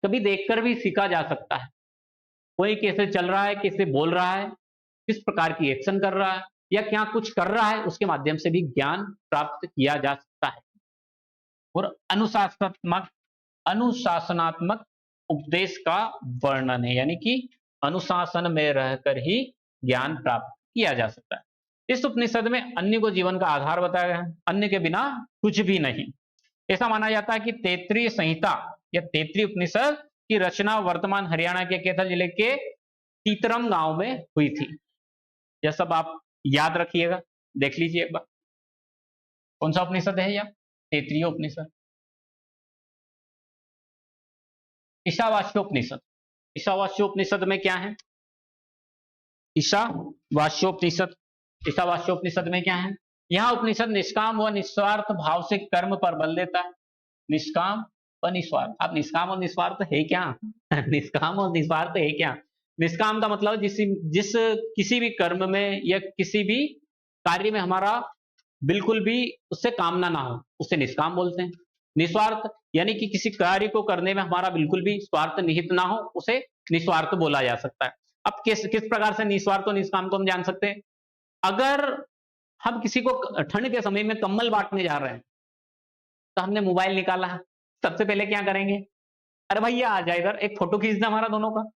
कभी देखकर भी सीखा जा सकता है। कोई कैसे चल रहा है, कैसे बोल रहा है, किस प्रकार की एक्शन कर रहा है, या क्या कुछ कर रहा है, उसके माध्यम से भी ज्ञान प्राप्त किया जा सकता है। और अनुशासनात्मक उपदेश का वर्णन है, यानी कि अनुशासन में रहकर ही ज्ञान प्राप्त किया जा सकता है। इस उपनिषद में अन्य को जीवन का आधार बताया गया है, अन्य के बिना कुछ भी नहीं। ऐसा माना जाता है कि तैत्तिरीय संहिता या तैत्तिरीय उपनिषद की रचना वर्तमान हरियाणा के कैथल जिले के तीतरम गांव में हुई थी। यह सब आप याद रखिएगा, देख लीजिए एक बार। कौन सा उपनिषद है यह? तैत्तिरीय उपनिषद। ईशावास्योपनिषद। ईशावास्योपनिषद में क्या है? ईशावास्योपनिषद, ईशावास्योपनिषद में क्या है? यह उपनिषद निष्काम व निस्वार्थ भाव से कर्म पर बल देता है। निष्काम व निस्वार्थ। अब निष्काम और निस्वार्थ है क्या? निष्काम और निस्वार्थ है क्या? निष्काम का मतलब जिस किसी भी कर्म में या किसी भी कार्य में हमारा बिल्कुल भी उससे कामना ना हो, उसे निष्काम बोलते हैं। निस्वार्थ यानी कि किसी कार्य को करने में हमारा बिल्कुल भी स्वार्थ निहित ना हो, उसे निस्वार्थ बोला जा सकता है। अब किस प्रकार से निस्वार्थ और निष्काम को हम जान सकते हैं? अगर हम किसी को ठंड के समय में कंबल बांटने जा रहे हैं, तो हमने मोबाइल निकाला, सबसे पहले क्या करेंगे? अरे भैया आ जा इधर, एक फोटो खींचना हमारा दोनों का।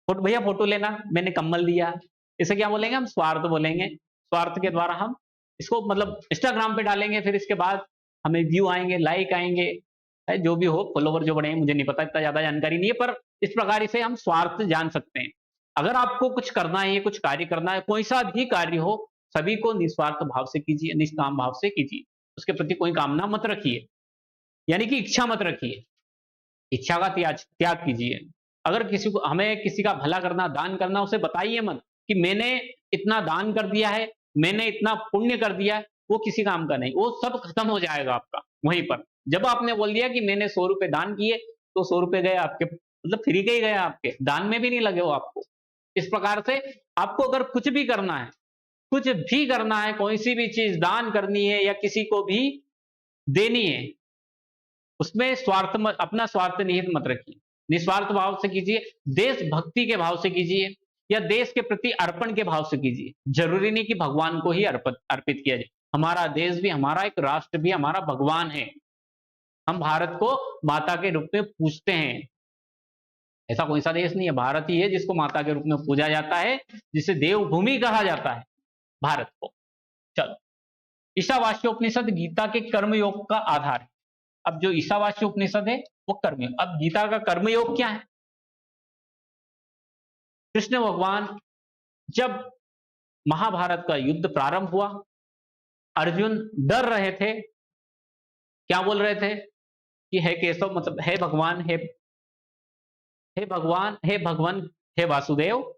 भैया फोटो लेना, मैंने कंबल दिया। इसे क्या बोलेंगे हम? स्वार्थ बोलेंगे। स्वार्थ के द्वारा हम इसको मतलब इंस्टाग्राम पे डालेंगे, फिर इसके बाद हमें व्यू आएंगे, लाइक आएंगे, जो भी हो, फॉलोवर जो बढ़े, मुझे नहीं पता, इतना ज्यादा जानकारी नहीं है, पर इस प्रकार से हम स्वार्थ जान सकते हैं। अगर आपको कुछ करना है, कुछ कार्य करना है, कोई सा भी कार्य हो, सभी को निस्वार्थ भाव से कीजिए, निष्काम भाव से कीजिए। उसके प्रति कोई कामना मत रखिए, यानी कि इच्छा मत रखिए, इच्छा का त्याग कीजिए। अगर किसी को, हमें किसी का भला करना, दान करना, उसे बताइए मत कि मैंने इतना दान कर दिया है, मैंने इतना पुण्य कर दिया है, वो किसी काम का नहीं, वो सब खत्म हो जाएगा आपका वहीं पर। जब आपने बोल दिया कि मैंने 100 रुपए दान किए, तो 100 रुपए गए आपके, मतलब फ्री के ही गए आपके, दान में भी नहीं लगे वो आपको। इस प्रकार से आपको अगर कुछ भी करना है, कुछ भी करना है, कोई सी भी चीज दान करनी है या किसी को भी देनी है, उसमें स्वार्थ मत, अपना स्वार्थ निहित मत रखिए, निस्वार्थ भाव से कीजिए, देशभक्ति के भाव से कीजिए, या देश के प्रति अर्पण के भाव से कीजिए। जरूरी नहीं कि भगवान को ही अर्पित किया जाए। हमारा देश भी, हमारा एक राष्ट्र भी हमारा भगवान है। हम भारत को माता के रूप में पूजते हैं। ऐसा कोई सा देश नहीं है, भारत ही है जिसको माता के रूप में पूजा जाता है, जिसे देवभूमि कहा जाता है भारत को। चलो, ईशावास्योपनिषद गीता के कर्मयोग का आधार है। अब जो ईशावास्य उपनिषद है वो कर्मयोग। अब गीता का कर्मयोग क्या है? कृष्ण भगवान जब महाभारत का युद्ध प्रारंभ हुआ, अर्जुन डर रहे थे, क्या बोल रहे थे कि हे केशव, मतलब हे भगवान, हे भगवान, हे भगवान, हे वासुदेव,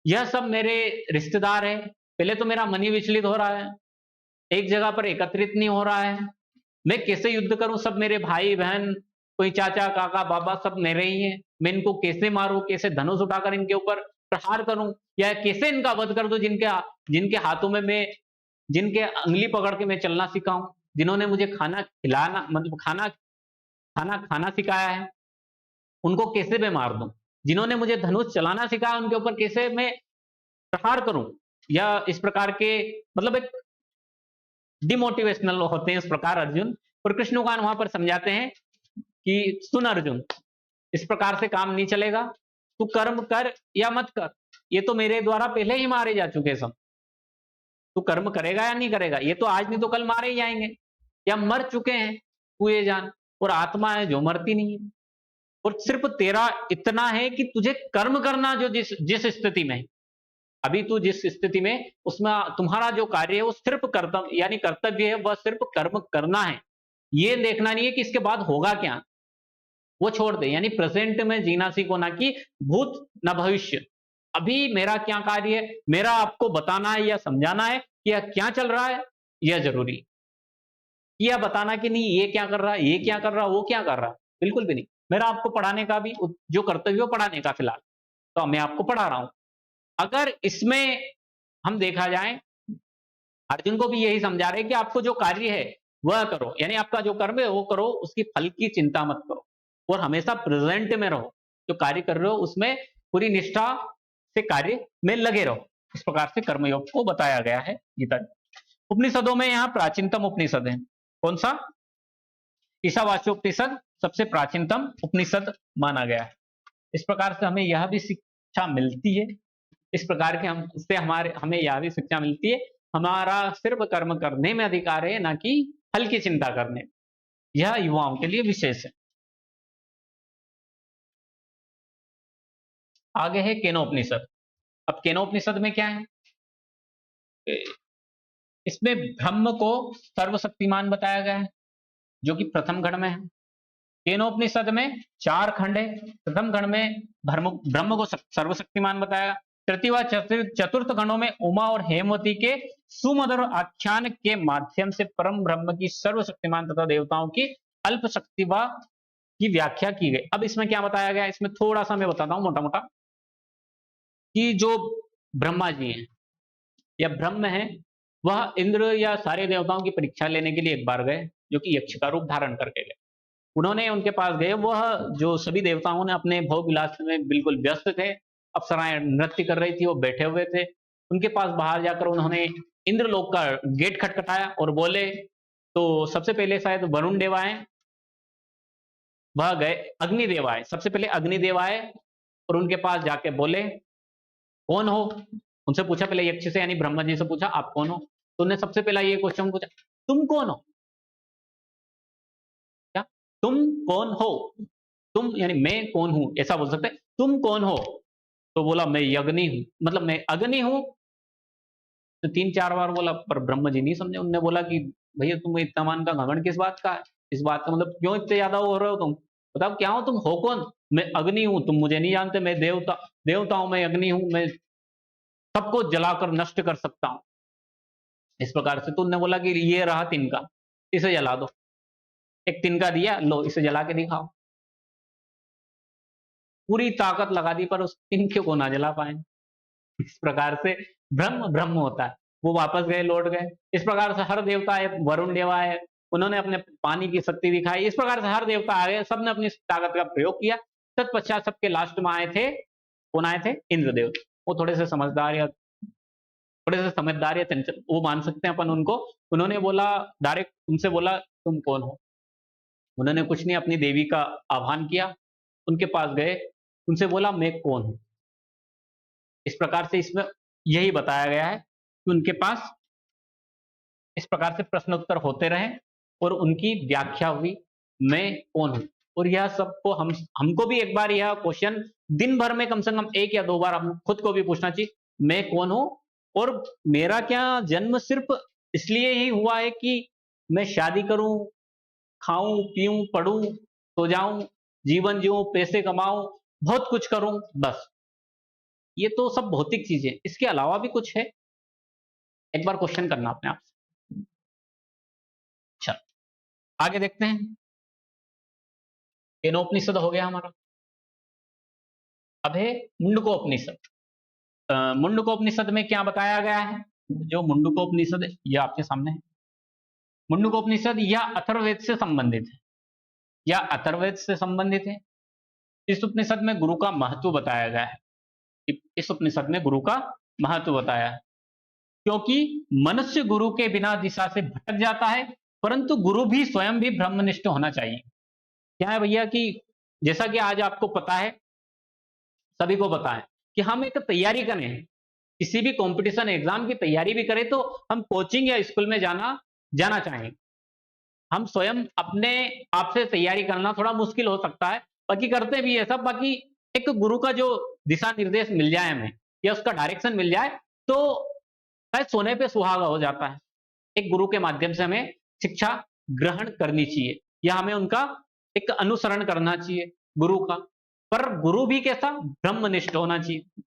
यह सब मेरे रिश्तेदार है। पहले तो मेरा मन ही विचलित हो रहा है, एक जगह पर एकत्रित नहीं हो रहा है, मैं कैसे युद्ध करूं? सब मेरे भाई बहन, कोई चाचा काका बाबा, सब मेरे ही हैं। मैं इनको कैसे मारूं? कैसे धनुष उठाकर इनके ऊपर प्रहार करूं, या कैसे इनका वध कर दूं जिनके हाथों में मैं जिनके अंगली पकड़ के मैं चलना सीखा हूं, जिन्होंने मुझे खाना खिलाना मतलब खाना खाना खाना सिखाया है, उनको कैसे मैं मार दूं? जिन्होंने मुझे धनुष चलाना सिखाया, उनके ऊपर कैसे मैं प्रहार करूं? या इस प्रकार के मतलब एक डिमोटिवेशनल होते हैं इस प्रकार अर्जुन। और कृष्ण भगवान वहां पर समझाते हैं कि सुन अर्जुन, इस प्रकार से काम नहीं चलेगा, तू कर्म कर या मत कर, ये तो मेरे द्वारा पहले ही मारे जा चुके सब। तू कर्म करेगा या नहीं करेगा, ये तो आज नहीं तो कल मारे ही जाएंगे, या मर चुके हैं, तू ये जान। और आत्मा है जो मरती नहीं है। और सिर्फ तेरा इतना है कि तुझे कर्म करना, जो जिस जिस स्थिति में है। अभी तू जिस स्थिति में, उसमें तुम्हारा जो कार्य है वो सिर्फ कर्तव्य यानी कर्तव्य है, वह सिर्फ कर्म करना है। ये देखना नहीं है कि इसके बाद होगा क्या, वो छोड़ दे। यानी प्रेजेंट में जीना सीखो, ना कि भूत ना भविष्य। अभी मेरा क्या कार्य है, मेरा आपको बताना है या समझाना है कि यह क्या चल रहा है, यह जरूरी। यह बताना कि नहीं ये क्या कर रहा है, ये क्या कर रहा है, वो क्या कर रहा है, बिल्कुल भी नहीं। मेरा आपको पढ़ाने का भी जो कर्तव्य है पढ़ाने का फिलहाल, तो मैं आपको पढ़ा रहा हूं। अगर इसमें हम देखा जाए, अर्जुन को भी यही समझा रहे हैं कि आपको जो कार्य है वह करो, यानी आपका जो कर्म है वो करो, उसकी फल की चिंता मत करो, और हमेशा प्रेजेंट में रहो। जो कार्य कर रहे हो उसमें पूरी निष्ठा से कार्य में लगे रहो। इस प्रकार से कर्मयोग को बताया गया है गीता जी। उपनिषदों में यहाँ प्राचीनतम उपनिषद है कौन सा? ईशावास्योपनिषद सबसे प्राचीनतम उपनिषद माना गया है। इस प्रकार से हमें यह भी शिक्षा मिलती है, इस प्रकार के हम इससे हमें यह भी शिक्षा मिलती है, हमारा सिर्फ कर्म करने में अधिकार है, ना कि फल की चिंता करने। यह युवाओं के लिए विशेष है। आगे है केनोपनिषद। अब केनोपनिषद में क्या है? इसमें ब्रह्म को सर्वशक्तिमान बताया गया है, जो कि प्रथम खंड में है। केनोपनिषद में 4 खंड है। प्रथम खंड में ब्रह्म को सर्वशक्तिमान बताया। तृतीय व चतुर्थ खंडों में उमा और हेमवती के सुमधुर आख्यान के माध्यम से परम ब्रह्म की सर्वशक्तिमान तथा देवताओं की अल्प शक्ति व की व्याख्या की गई। अब इसमें क्या बताया गया, इसमें थोड़ा सा मैं बताता हूं मोटा मोटा, कि जो ब्रह्मा जी हैं या ब्रह्म है, वह इंद्र या सारे देवताओं की परीक्षा लेने के लिए एक बार गए, जो कि यक्ष का रूप धारण करके गए। उन्होंने उनके पास गए, वह जो सभी देवताओं ने अपने भोग विलास में बिल्कुल व्यस्त थे, अप्सराएं नृत्य कर रही थी, वो बैठे हुए थे। उनके पास बाहर जाकर उन्होंने इंद्रलोक का गेट खटखटाया और बोले, तो सबसे पहले शायद वरुण देव आए, वह गए। अग्निदेव आए, सबसे पहले अग्निदेव आए और उनके पास जाके बोले, कौन हो? उनसे पूछा पहले यक्ष से यानी ब्रह्मा जी से पूछा, आप कौन हो? तो उन्होंने सबसे पहला ये क्वेश्चन पूछा, तुम कौन हो? क्या तुम कौन हो? तुम यानी मैं कौन हूं, ऐसा बोल सकते हैं। तुम कौन हो? तो बोला मैं अग्नि हूं, मतलब मैं अग्नि हूं। तो 3-4 बार बोला, पर ब्रह्म जी नहीं समझे। उन्होंने बोला कि भैया तुम्हें इतना मान का घमंड किस बात का है? इस बात का मतलब क्यों इतने ज्यादा हो रहे हो तुम? बताओ क्या हो तुम, हो कौन? मैं अग्नि हूं, तुम मुझे नहीं जानते। मैं देवता हूं, मैं अग्नि हूं, मैं सबको जलाकर नष्ट कर सकता हूं। इस प्रकार से तो उन्होंने बोला कि ये रहा तिनका, इसे जला दो। एक तिनका दिया, लो इसे जला के दिखाओ। पूरी ताकत लगा दी, पर उस तिनके को ना जला पाए। इस प्रकार से ब्रह्म ब्रह्म होता है। वो वापस गए, लौट गए। इस प्रकार से हर देवता है, वरुण देव आए, उन्होंने अपने पानी की शक्ति दिखाई। इस प्रकार से हर देवता आ गए, सबने अपनी ताकत का प्रयोग किया। तत्पश्चात सबके लास्ट में आए थे, कौन आए थे? इंद्रदेव। वो थोड़े से समझदार या चंचल, वो मान सकते हैं अपन उनको। उन्होंने बोला, डायरेक्ट उनसे बोला तुम कौन हो? उन्होंने कुछ नहीं, अपनी देवी का आह्वान किया, उनके पास गए, उनसे बोला मैं कौन हूं। इस प्रकार से इसमें यही बताया गया है कि उनके पास इस प्रकार से प्रश्न उत्तर होते रहे और उनकी व्याख्या हुई, मैं कौन हूं। और यह सबको हमको भी एक बार यह क्वेश्चन दिन भर में कम से कम 1 या 2 बार हम खुद को भी पूछना चाहिए, मैं कौन हूं? और मेरा क्या जन्म सिर्फ इसलिए ही हुआ है कि मैं शादी करूं, खाऊं पीऊं पढ़ूं सो जाऊं, जीवन जीऊं, पैसे कमाऊं, बहुत कुछ करूं, बस? ये तो सब भौतिक चीजें, इसके अलावा भी कुछ है? एक बार क्वेश्चन करना अपने आप से। अच्छा, आगे देखते हैं। केनोपनिषद हो गया हमारा। अब है मुंडकोपनिषद। मुंडकोपनिषद में क्या बताया गया है? जो मुंडकोपनिषद है यह आपके सामने है। मुंडकोपनिषद यह अथर्ववेद से संबंधित है, या अथर्ववेद से संबंधित है। इस उपनिषद में गुरु का महत्व बताया गया है। इस उपनिषद में गुरु का महत्व बताया है, क्योंकि मनुष्य गुरु के बिना दिशा से भटक जाता है, परंतु गुरु भी स्वयं भी ब्रह्मनिष्ठ होना चाहिए। क्या है भैया कि जैसा कि आज आपको पता है, सभी को पता है कि हम एक तैयारी करें, किसी भी कंपटीशन एग्जाम की तैयारी भी करें तो हम कोचिंग या स्कूल में जाना चाहें। हम स्वयं अपने आप से तैयारी करना थोड़ा मुश्किल हो सकता है, बाकी करते भी है सब। बाकी एक गुरु का जो दिशा निर्देश मिल जाए हमें, या उसका डायरेक्शन मिल जाए, तो शायद सोने पे सुहागा हो जाता है। एक गुरु के माध्यम से हमें शिक्षा ग्रहण करनी चाहिए, या हमें उनका एक अनुसरण करना चाहिए गुरु का। पर गुरु भी कैसा? ब्रह्मनिष्ठ होना चाहिए।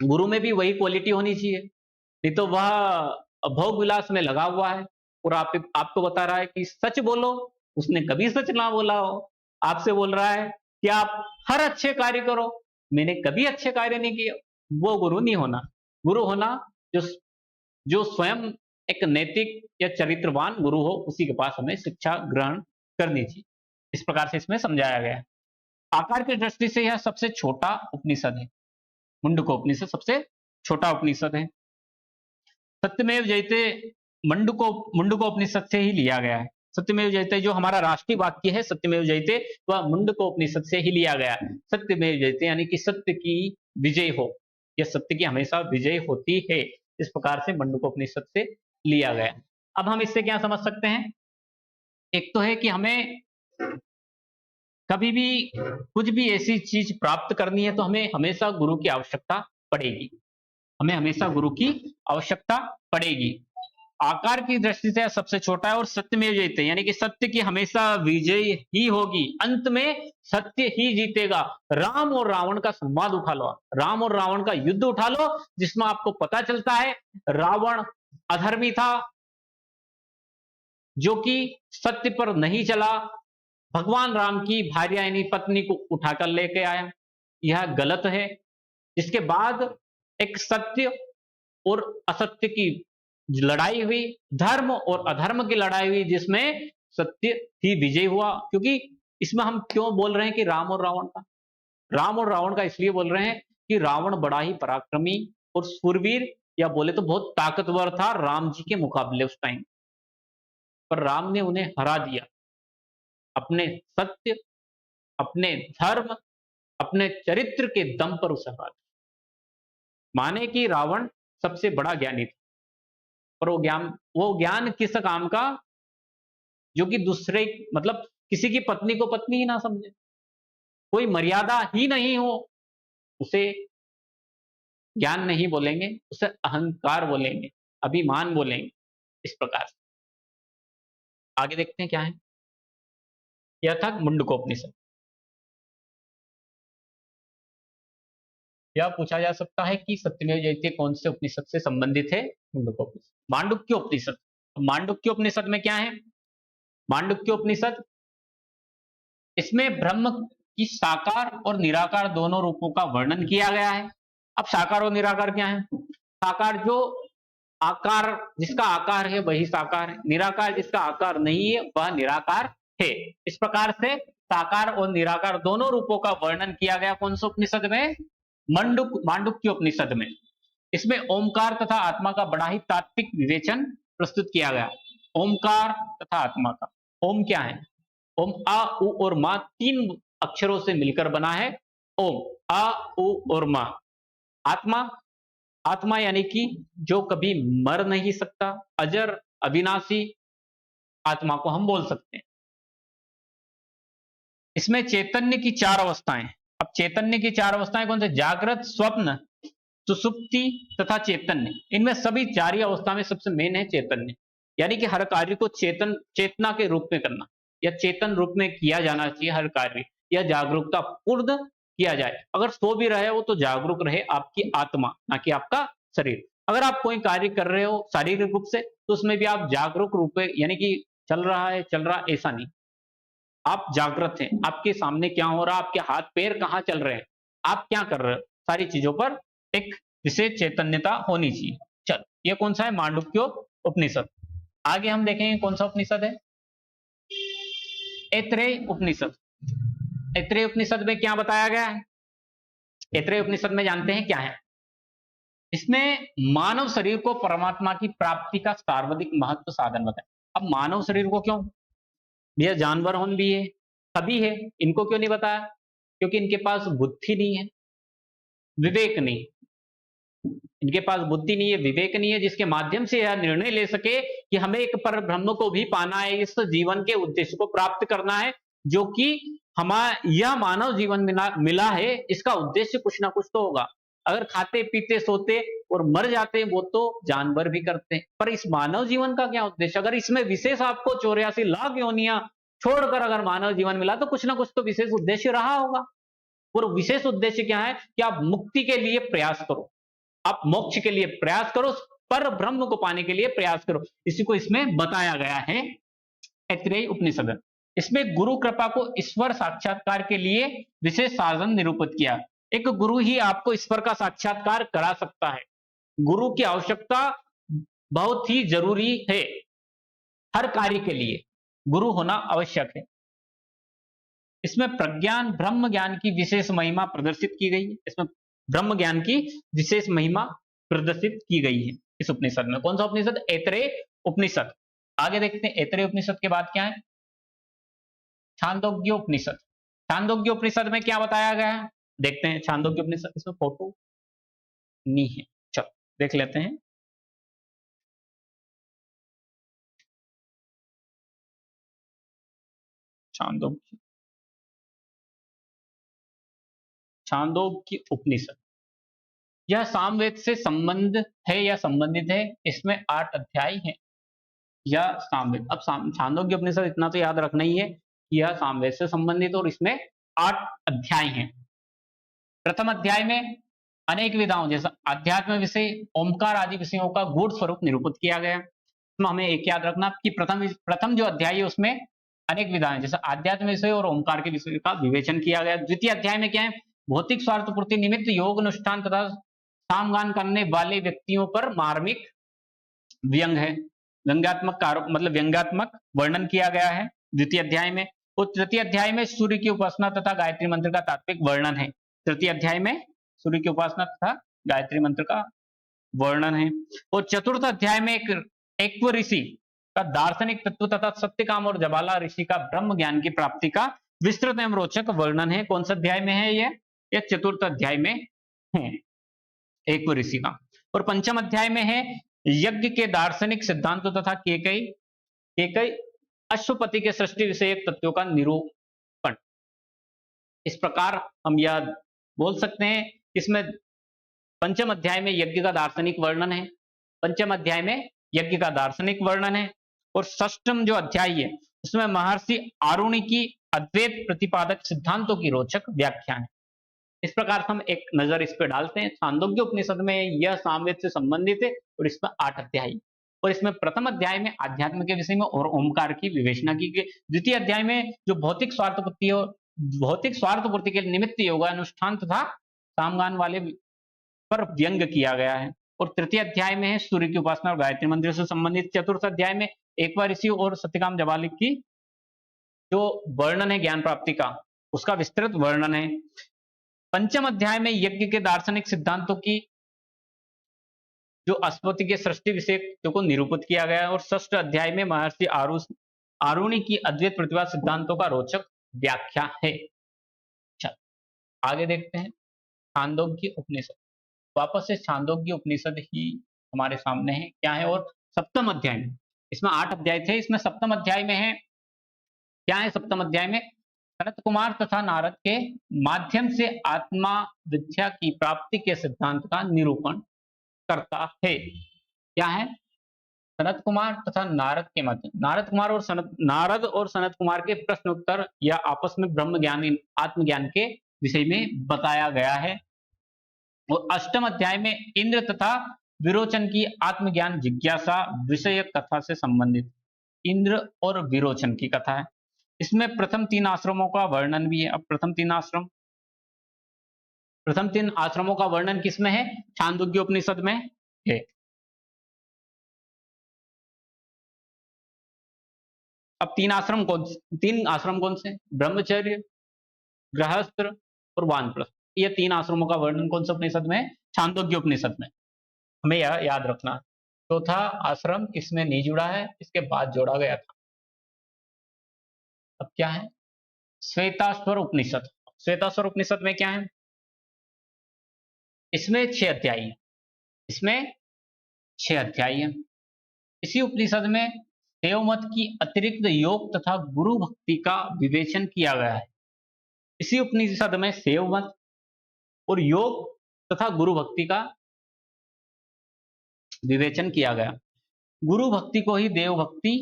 गुरु में भी वही क्वालिटी होनी चाहिए, नहीं तो वह भोग विलास में लगा हुआ है और आपको बता रहा है कि सच बोलो, उसने कभी सच ना बोला हो। आपसे बोल रहा है कि आप हर अच्छे कार्य करो, मैंने कभी अच्छे कार्य नहीं किए। वो गुरु नहीं होना। गुरु होना जो जो स्वयं एक नैतिक या चरित्रवान गुरु हो, उसी के पास हमें शिक्षा ग्रहण करनी चाहिए। इस प्रकार से इसमें समझाया गया है। आकार की दृष्टि से यह सबसे छोटा उपनिषद है। मुंडकोपनिषद सबसे छोटा उपनिषद है। सत्यमेव जयते मुंडकोपनिषद से ही लिया गया है। सत्यमेव जयते जो हमारा राष्ट्रीय वाक्य है, सत्यमेव जयते, वह मुंडकोपनिषद से ही लिया गया है। सत्यमेव जयते यानी कि सत्य की विजय हो, या सत्य की हमेशा विजय होती है, इस प्रकार से मुंडकोपनिषद से लिया गया। अब हम इससे क्या समझ सकते हैं? एक तो है कि हमें कभी भी कुछ भी ऐसी चीज प्राप्त करनी है तो हमें हमेशा गुरु की आवश्यकता पड़ेगी। हमें हमेशा गुरु की आवश्यकता पड़ेगी। आकार की दृष्टि से सबसे छोटा है और सत्यमेव जयते यानी कि सत्य की हमेशा विजय ही होगी। अंत में सत्य ही जीतेगा। राम और रावण का संवाद उठा लो, राम और रावण का युद्ध उठा लो, जिसमें आपको पता चलता है रावण अधर्मी था, जो कि सत्य पर नहीं चला, भगवान राम की भार्या यानी पत्नी को उठाकर लेके आया, यह गलत है। इसके बाद एक सत्य और असत्य की लड़ाई हुई, धर्म और अधर्म की लड़ाई हुई, जिसमें सत्य ही विजय हुआ। क्योंकि इसमें हम क्यों बोल रहे हैं कि राम और रावण का? राम और रावण का इसलिए बोल रहे हैं कि रावण बड़ा ही पराक्रमी और शूरवीर, या बोले तो बहुत ताकतवर था राम जी के मुकाबले उस टाइम पर। राम ने उन्हें हरा दिया अपने सत्य, अपने धर्म, अपने चरित्र के दम पर उसे हरा दिया। माने कि रावण सबसे बड़ा ज्ञानी था, पर वो ज्ञान किस काम का? जो कि दूसरे मतलब किसी की पत्नी को पत्नी ही ना समझे, कोई मर्यादा ही नहीं हो, उसे ज्ञान नहीं बोलेंगे, उसे अहंकार बोलेंगे, अभिमान बोलेंगे। इस प्रकार से आगे देखते हैं क्या है। यह था मुंडकोपनिषद। यह पूछा जा सकता है कि सत्यमेव जयते कौन से उपनिषद से संबंधित है? मुंडकोपनिषद, मांडुक्य उपनिषद। मांडुक्य उपनिषद में क्या है? मांडुक्य उपनिषद, इसमें ब्रह्म की साकार और निराकार दोनों रूपों का वर्णन किया गया है। अब साकार और निराकार क्या है? साकार जो आकार, जिसका आकार है वही साकार है। निराकार जिसका आकार नहीं है वह निराकार है। इस प्रकार से साकार और निराकार दोनों रूपों का वर्णन किया गया कौन से उपनिषद में? मांडुक्य उपनिषद में। इसमें ओमकार तथा आत्मा का बड़ा ही तात्विक विवेचन प्रस्तुत किया गया। ओमकार तथा आत्मा का, ओम क्या है? ओम आ उ और मा तीन अक्षरों से मिलकर बना है ओम, आ उ और मा। आत्मा, आत्मा यानी कि जो कभी मर नहीं सकता, अजर अविनाशी आत्मा को हम बोल सकते हैं। इसमें चैतन्य की चार अवस्थाएं। अब चैतन्य की चार अवस्थाएं कौन से? जागृत, स्वप्न, सुसुप्ति तथा चैतन्य। इनमें सभी चार ही अवस्था में सबसे मेन है चैतन्य, यानी कि हर कार्य को चेतना के रूप में करना, या चेतन रूप में किया जाना चाहिए हर कार्य, या जागरूकता पूर्ण किया जाए। अगर सो भी रहे हो तो जागरूक रहे आपकी आत्मा, ना कि आपका शरीर। अगर आप कोई कार्य कर रहे हो शारीरिक रूप से, तो उसमें भी आप जागरूक रूप में, यानी कि चल रहा ऐसा नहीं, आप जागृत हैं, आपके सामने क्या हो रहा, आपके हाथ पैर कहाँ चल रहे हैं, आप क्या कर रहे हो, सारी चीजों पर एक विशेष चैतन्यता होनी चाहिए। चलो, ये कौन सा है? मांडुक्य उपनिषद। आगे हम देखेंगे कौन सा उपनिषद है? ऐत्रेय उपनिषद। ऐत्रेय उपनिषद में क्या बताया गया है? ऐत्रेय उपनिषद में जानते हैं क्या है? इसमें मानव शरीर को परमात्मा की प्राप्ति का सर्वाधिक महत्व साधन बताया। अब मानव शरीर को क्यों? यह जानवर होन भी है, सभी है, इनको क्यों नहीं बताया? क्योंकि इनके पास बुद्धि नहीं है, विवेक नहीं। इनके पास बुद्धि नहीं है, विवेक नहीं है, जिसके माध्यम से यह निर्णय ले सके कि हमें एक पर ब्रह्म को भी पाना है, इस जीवन के उद्देश्य को प्राप्त करना है, जो कि हमारा यह मानव जीवन मिला है, इसका उद्देश्य कुछ ना कुछ तो होगा। अगर खाते पीते सोते और मर जाते वो तो जानवर भी करते हैं, पर इस मानव जीवन का क्या उद्देश्य? अगर इसमें विशेष आपको 84 लाख योनियां छोड़कर अगर मानव जीवन मिला तो कुछ ना कुछ तो विशेष उद्देश्य रहा होगा। और विशेष उद्देश्य क्या है? कि आप मुक्ति के लिए प्रयास करो, आप मोक्ष के लिए प्रयास करो, पर ब्रह्म को पाने के लिए प्रयास करो। इसी को इसमें बताया गया है ऐत्रेय उपनिषद। इसमें गुरु कृपा को ईश्वर साक्षात्कार के लिए विशेष साधन निरूपित किया। एक गुरु ही आपको ईश्वर का साक्षात्कार करा सकता है। गुरु की आवश्यकता बहुत ही जरूरी है, हर कार्य के लिए गुरु होना आवश्यक है। इसमें प्रज्ञान ब्रह्म ज्ञान की विशेष महिमा प्रदर्शित की गई है। इसमें ब्रह्म ज्ञान की विशेष महिमा प्रदर्शित की गई है इस उपनिषद में। कौन सा उपनिषद? ऐत्रेय उपनिषद। आगे देखते हैं ऐत्रेय उपनिषद के बाद क्या है? छांदोग्य उपनिषद। छांदोग्य उपनिषद में क्या बताया गया है? देखते हैं छांदोग्य उपनिषद। इसमें फोटो नहीं है, चलो देख लेते हैं। छांदोग्य, छांदोग्य उपनिषद यह सामवेद से संबंध है या संबंधित है। इसमें 8 अध्याय हैं। यह सामवेद, अब छांदोग्य उपनिषद इतना तो याद रखना ही है कि यह सामवेद से संबंधित और इसमें 8 अध्याय हैं। प्रथम अध्याय में अनेक विधाओं जैसा अध्यात्म विषय, ओमकार आदि विषयों का गूढ़ स्वरूप निरूपित किया गया। इसमें हमें एक याद रखना कि प्रथम जो अध्याय है उसमें अनेक विधाएं जैसे आध्यात्म विषय और ओमकार के विषय का विवेचन किया गया। द्वितीय अध्याय में क्या है? भौतिक स्वार्थ पूर्ति निमित्त योग अनुष्ठान तथा सामगान करने वाले व्यक्तियों पर मार्मिक व्यंग है, व्यंग्यात्मक मतलब व्यंग्यात्मक वर्णन किया गया है द्वितीय अध्याय में। और तृतीय अध्याय में सूर्य की उपासना तथा गायत्री मंत्र का तात्विक वर्णन है। तृतीय अध्याय में सूर्य की उपासना तथा गायत्री मंत्र का वर्णन है। और चतुर्थ अध्याय में एक ऋषि का दार्शनिक तत्व तथा सत्यकाम और जबाला ऋषि का ब्रह्म ज्ञान की प्राप्ति का विस्तृत एवं रोचक वर्णन है। कौन सा अध्याय में है ये चतुर्थ अध्याय में है, एक ऋषि का। और पंचम अध्याय में है यज्ञ के दार्शनिक सिद्धांतों तथा केकई अश्वपति के सृष्टि विषयक तत्वों का निरूपण। इस प्रकार हम यह बोल सकते हैं, इसमें पंचम अध्याय में यज्ञ का दार्शनिक वर्णन है, पंचम अध्याय में यज्ञ का दार्शनिक वर्णन है। और षष्ठम जो अध्याय है उसमें महर्षि आरुणि की अद्वैत प्रतिपादक सिद्धांतों की रोचक व्याख्यान है। इस प्रकार से हम एक नजर इस पर डालते हैं। छांदोग्य उपनिषद में यह सामवेद से संबंधित है और इसमें 8 अध्याय। और इसमें प्रथम अध्याय में आध्यात्म के विषय में और ओमकार की विवेचना की गई। द्वितीय अध्याय में जो भौतिक स्वार्थ पूर्ति के निमित्त योगानुष्ठान तथा सामगान वाले पर व्यंग किया गया है। और तृतीय अध्याय में है सूर्य की उपासना और गायत्री मंत्र से संबंधित। चतुर्थ अध्याय में एक बार ऋषि और सत्यकाम जबालिक की जो वर्णन है ज्ञान प्राप्ति का, उसका विस्तृत वर्णन है। पंचम अध्याय में यज्ञ के दार्शनिक सिद्धांतों की जो अश्वपति के सृष्टि विषय को निरूपित किया गया है। और षष्ठ अध्याय में महर्षि आरुणि की अद्वैत प्रतिभा सिद्धांतों का रोचक व्याख्या है। चल आगे देखते हैं छांदोग्य उपनिषद। वापस से छांदोग्य उपनिषद ही हमारे सामने है, क्या है? और सप्तम अध्याय में, इसमें 8 अध्याय थे, इसमें सप्तम अध्याय में है क्या है? सप्तम अध्याय में सनत कुमार तथा नारद के माध्यम से आत्मा विद्या की प्राप्ति के सिद्धांत का निरूपण करता है। क्या है? सनत कुमार तथा नारद के माध्यम, नारद और सनत कुमार के प्रश्न उत्तर या आपस में ब्रह्म ज्ञान आत्मज्ञान के विषय में बताया गया है। और अष्टम अध्याय में इंद्र तथा विरोचन की आत्मज्ञान जिज्ञासा विषय कथा से संबंधित इंद्र और विरोचन की कथा है। इसमें प्रथम 3 आश्रमों का वर्णन भी है। अब प्रथम तीन आश्रमों का वर्णन किसमें है? छांदोग्य उपनिषद में है। अब तीन आश्रम कौन से? ब्रह्मचर्य, गृहस्थ और वानप्रस्थ। ये तीन आश्रमों का वर्णन कौन से उपनिषद में? छांदोग्य उपनिषद में। हमें यह याद रखना। चौथा आश्रम किसमें नहीं जुड़ा है, इसके बाद जोड़ा गया था। अब क्या है? श्वेताश्वर उपनिषद। श्वेताश्वर उपनिषद में क्या है? इसमें 6 अध्याय है। इसमें 6 अध्याय है। इसी उपनिषद में देवमत की अतिरिक्त योग तथा गुरु भक्ति का विवेचन किया गया है। इसी उपनिषद में देवमत और योग तथा गुरु भक्ति का विवेचन किया गया। गुरु भक्ति को ही देव भक्ति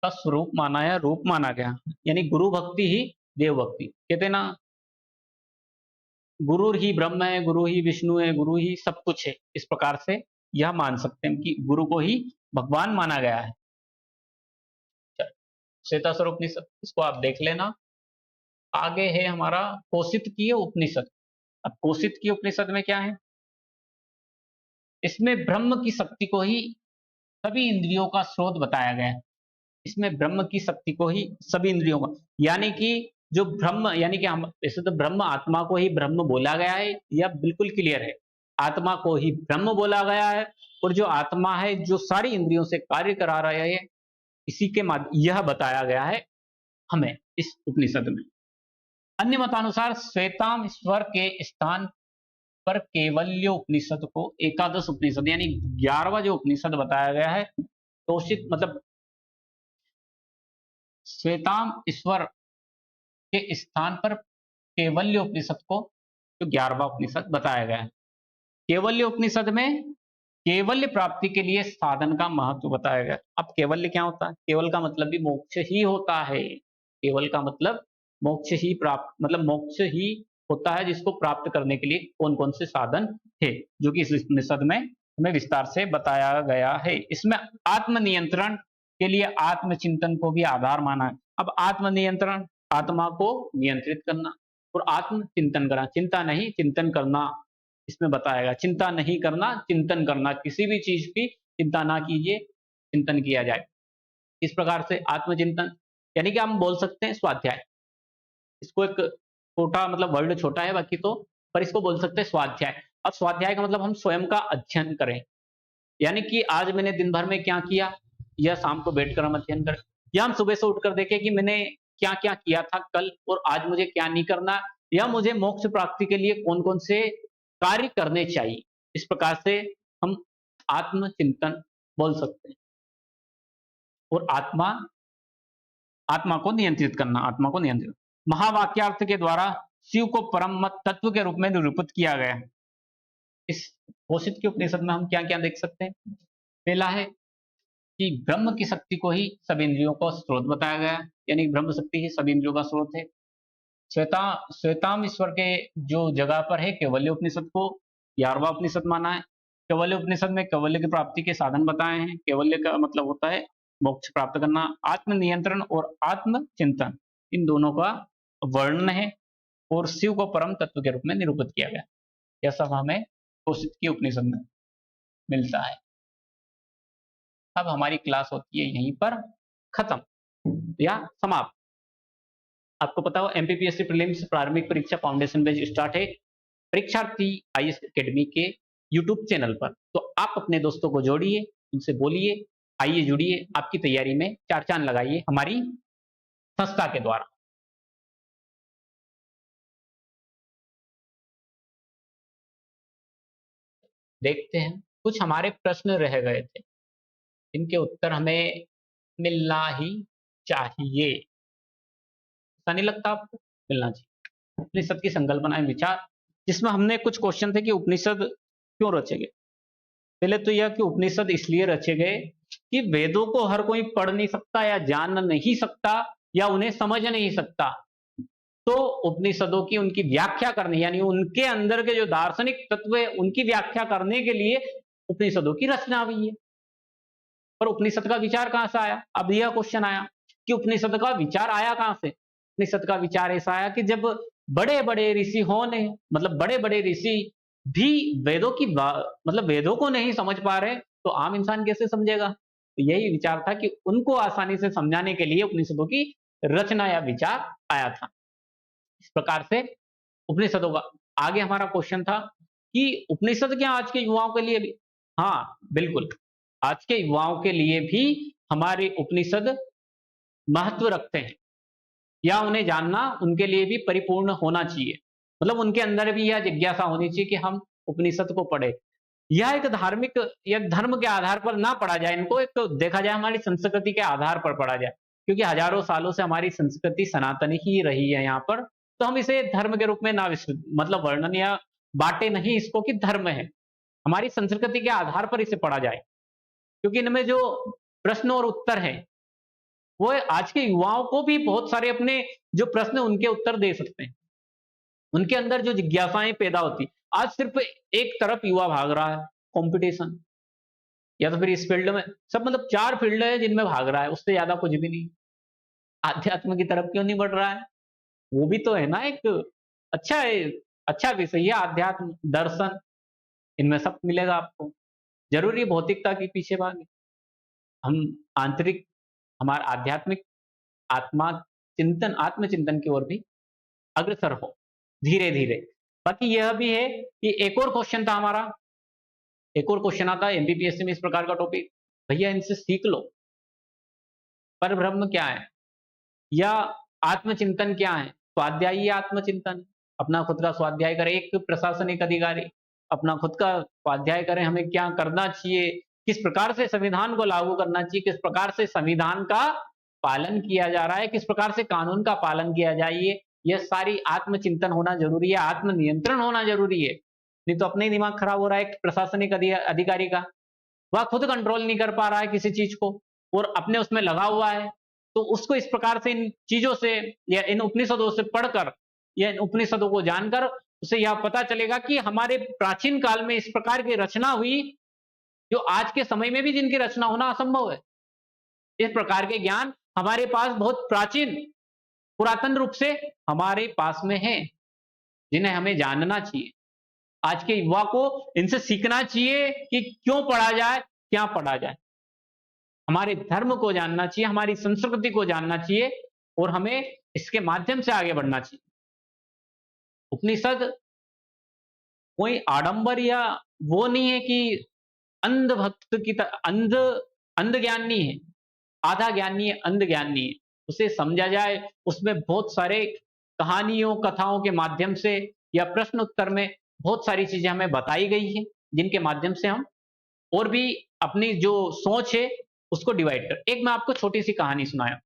का स्वरूप माना या रूप माना गया, यानी गुरु भक्ति ही देव भक्ति। कहते ना, गुरु ही ब्रह्म है, गुरु ही विष्णु है, गुरु ही सब कुछ है। इस प्रकार से यह मान सकते हैं कि गुरु को ही भगवान माना गया है। श्वेताश्वर उपनिषद, इसको आप देख लेना। आगे है हमारा कौशितकीय उपनिषद। अब कौशितकीय उपनिषद में क्या है? इसमें ब्रह्म की शक्ति को ही सभी इंद्रियों का स्रोत बताया गया है। इसमें ब्रह्म की शक्ति को ही सभी इंद्रियों का, यानी कि जो ब्रह्म, यानी कि हम इसे तो ब्रह्म आत्मा को ही ब्रह्म बोला गया है, यह बिल्कुल क्लियर है। आत्मा को ही ब्रह्म बोला गया है, और जो आत्मा है जो सारी इंद्रियों से कार्य करा रहा है, इसी के माध्यम यह बताया गया है हमें इस उपनिषद में। अन्य मतानुसार श्वेताम ईश्वर के स्थान पर केवल्य उपनिषद को एकादश उपनिषद यानी 11वां जो उपनिषद बताया गया है, तोषित मतलब श्वेताम ईश्वर के स्थान पर केवल्य उपनिषद को जो 11वां उपनिषद बताया गया है। केवल्य उपनिषद में केवल्य प्राप्ति के लिए साधन का महत्व बताया गया। अब केवल्य क्या होता है? केवल का मतलब भी मोक्ष ही होता है। केवल का मतलब मोक्ष ही प्राप्त, मतलब मोक्ष ही होता है, जिसको प्राप्त करने के लिए कौन कौन से साधन थे, जो कि इस उपनिषद में हमें विस्तार से बताया गया है। इसमें आत्मनियंत्रण के लिए आत्मचिंतन को भी आधार माना है। अब आत्मनियंत्रण, आत्मा को नियंत्रित करना, और आत्मचिंतन करना, चिंता नहीं चिंतन करना, इसमें बताया गया। चिंता नहीं करना, चिंतन करना, किसी भी चीज की चिंता ना कीजिए, चिंतन किया जाए। इस प्रकार से आत्मचिंतन, यानी कि हम बोल सकते हैं स्वाध्याय। इसको एक छोटा, मतलब वर्ड छोटा है बाकी तो, पर इसको बोल सकते हैं स्वाध्याय। अब स्वाध्याय का मतलब हम स्वयं का अध्ययन करें, यानी कि आज मैंने दिन भर में क्या किया, या शाम को बैठकर हम अध्ययन करें, या हम सुबह से उठकर देखें कि मैंने क्या क्या किया था कल, और आज मुझे क्या नहीं करना, या मुझे मोक्ष प्राप्ति के लिए कौन कौन से कार्य करने चाहिए। इस प्रकार से हम आत्मचिंतन बोल सकते हैं। और आत्मा को नियंत्रित करना, आत्मा को नियंत्रित, महावाक्यार्थ के द्वारा शिव को परम मत तत्व के रूप में निरूपित किया गया है। इस घोषित के उपनिषद में हम क्या क्या देख सकते हैं? पहला है कि ब्रह्म की शक्ति को ही सभी इंद्रियों का स्रोत बताया गया है, यानी ब्रह्म शक्ति ही सभी इंद्रियों का स्रोत है। श्वेताम ईश्वर के जो जगह पर है, केवल्य उपनिषद को 11वां उपनिषद माना है। केवल्य उपनिषद में केवल्य की प्राप्ति के साधन बताए हैं। केवल्य का मतलब होता है मोक्ष प्राप्त करना। आत्मनियंत्रण और आत्मचिंतन, इन दोनों का वर्णन है, और शिव को परम तत्व के रूप में निरूपित किया गया। यह सब हमें कौशिक के उपनिषद में मिलता है। अब हमारी क्लास होती है यहीं पर खत्म या समाप्त। आपको पता हो एमपीपीएससी प्रीलिम्स प्रारंभिक परीक्षा फाउंडेशन बैच स्टार्ट है परीक्षार्थी आईएएस एकेडमी के यूट्यूब चैनल पर। तो आप अपने दोस्तों को जोड़िए, उनसे बोलिए, आइए जुड़िए, आपकी तैयारी में चार चांद लगाइए हमारी संस्था के द्वारा। देखते हैं, कुछ हमारे प्रश्न रह गए थे, इनके उत्तर हमें मिलना ही चाहिए। ऐसा नहीं लगता आपको? मिलना चाहिए। उपनिषद की संकल्पना विचार, जिसमें हमने कुछ क्वेश्चन थे कि उपनिषद क्यों रचे गए। पहले तो यह कि उपनिषद इसलिए रचे गए कि वेदों को हर कोई पढ़ नहीं सकता, या जान नहीं सकता, या उन्हें समझ नहीं सकता। तो उपनिषदों की उनकी व्याख्या करने, यानी उनके अंदर के जो दार्शनिक तत्व है उनकी व्याख्या करने के लिए उपनिषदों की रचना हुई है। पर उपनिषद का विचार कहां से आया? अब यह क्वेश्चन आया कि उपनिषद का विचार आया कहां से। उपनिषद का विचार ऐसा आया कि जब बड़े बड़े ऋषि होने, मतलब बड़े बड़े ऋषि भी वेदों की मतलब वेदों को नहीं समझ पा रहे, तो आम इंसान कैसे समझेगा? तो यही विचार था कि उनको आसानी से समझाने के लिए उपनिषदों की रचना या विचार आया था। इस प्रकार से उपनिषदों का आगे हमारा क्वेश्चन था कि उपनिषद क्या आज के युवाओं के लिए भी? हाँ, बिल्कुल। आज के युवाओं के लिए भी हमारे उपनिषद महत्व रखते हैं या उन्हें जानना उनके लिए भी परिपूर्ण होना चाहिए। मतलब उनके अंदर भी यह जिज्ञासा होनी चाहिए कि हम उपनिषद को पढ़ें। यह एक धार्मिक या धर्म के आधार पर ना पढ़ा जाए, इनको एक तो देखा जाए हमारी संस्कृति के आधार पर पढ़ा जाए, क्योंकि हजारों सालों से हमारी संस्कृति सनातन ही रही है यहाँ पर, तो हम इसे धर्म के रूप में ना मतलब वर्णन या बांटे नहीं इसको कि धर्म है। हमारी संस्कृति के आधार पर इसे पढ़ा जाए, क्योंकि इनमें जो प्रश्न और उत्तर है वो आज के युवाओं को भी बहुत सारे अपने जो प्रश्न उनके उत्तर दे सकते हैं। उनके अंदर जो जिज्ञासाएं पैदा होती, आज सिर्फ एक तरफ युवा भाग रहा है, कंपटीशन, या तो फिर इस फील्ड में सब, मतलब 4 फील्ड है जिनमें भाग रहा है, उससे ज्यादा कुछ भी नहीं। आध्यात्म की तरफ क्यों नहीं बढ़ रहा है? वो भी तो है ना एक अच्छा है, अच्छा विषय है आध्यात्म, दर्शन, इनमें सब मिलेगा आपको। जरूरी भौतिकता के पीछे भागे। हम आंतरिक, हमारा आध्यात्मिक आत्मा चिंतन, आत्मचिंतन की ओर भी अग्रसर हो धीरे-धीरे। बाकी यह भी है कि एक और क्वेश्चन था हमारा, एक और क्वेश्चन आता है एमपीपीएससी में इस प्रकार का टॉपिक, भैया इनसे सीख लो, परब्रह्म क्या है या आत्मचिंतन क्या है? स्वाध्यायी आत्मचिंतन, अपना खुद का स्वाध्याय करें, एक प्रशासनिक अधिकारी अपना खुद का स्वाध्याय करें, हमें क्या करना चाहिए, किस प्रकार से संविधान को लागू करना चाहिए, किस प्रकार से संविधान का पालन किया जा रहा है, किस प्रकार से कानून का पालन किया जाए, यह सारी आत्मचिंतन होना जरूरी है, आत्मनियंत्रण होना जरूरी है। नहीं तो अपने ही दिमाग खराब हो रहा है एक प्रशासनिक अधिकारी का, वह खुद कंट्रोल नहीं कर पा रहा है किसी चीज को और अपने उसमें लगा हुआ है। तो उसको इस प्रकार से इन चीजों से या इन उपनिषदों से पढ़कर या इन उपनिषदों को जानकर उसे यह पता चलेगा कि हमारे प्राचीन काल में इस प्रकार की रचना हुई, जो आज के समय में भी जिनकी रचना होना असंभव है। इस प्रकार के ज्ञान हमारे पास बहुत प्राचीन, पुरातन रूप से हमारे पास में है, जिन्हें हमें जानना चाहिए। आज के युवा को इनसे सीखना चाहिए कि क्यों पढ़ा जाए, क्या पढ़ा जाए। हमारे धर्म को जानना चाहिए, हमारी संस्कृति को जानना चाहिए और हमें इसके माध्यम से आगे बढ़ना चाहिए। उपनिषद कोई आडंबर या वो नहीं है कि अंध भक्त की अंध अंध ज्ञान नहीं है, आधा ज्ञान नहीं है, अंध ज्ञान नहीं है। उसे समझा जाए, उसमें बहुत सारे कहानियों, कथाओं के माध्यम से या प्रश्न उत्तर में बहुत सारी चीजें हमें बताई गई हैं, जिनके माध्यम से हम और भी अपनी जो सोच है उसको डिवाइड कर। एक मैं आपको छोटी सी कहानी सुनाया।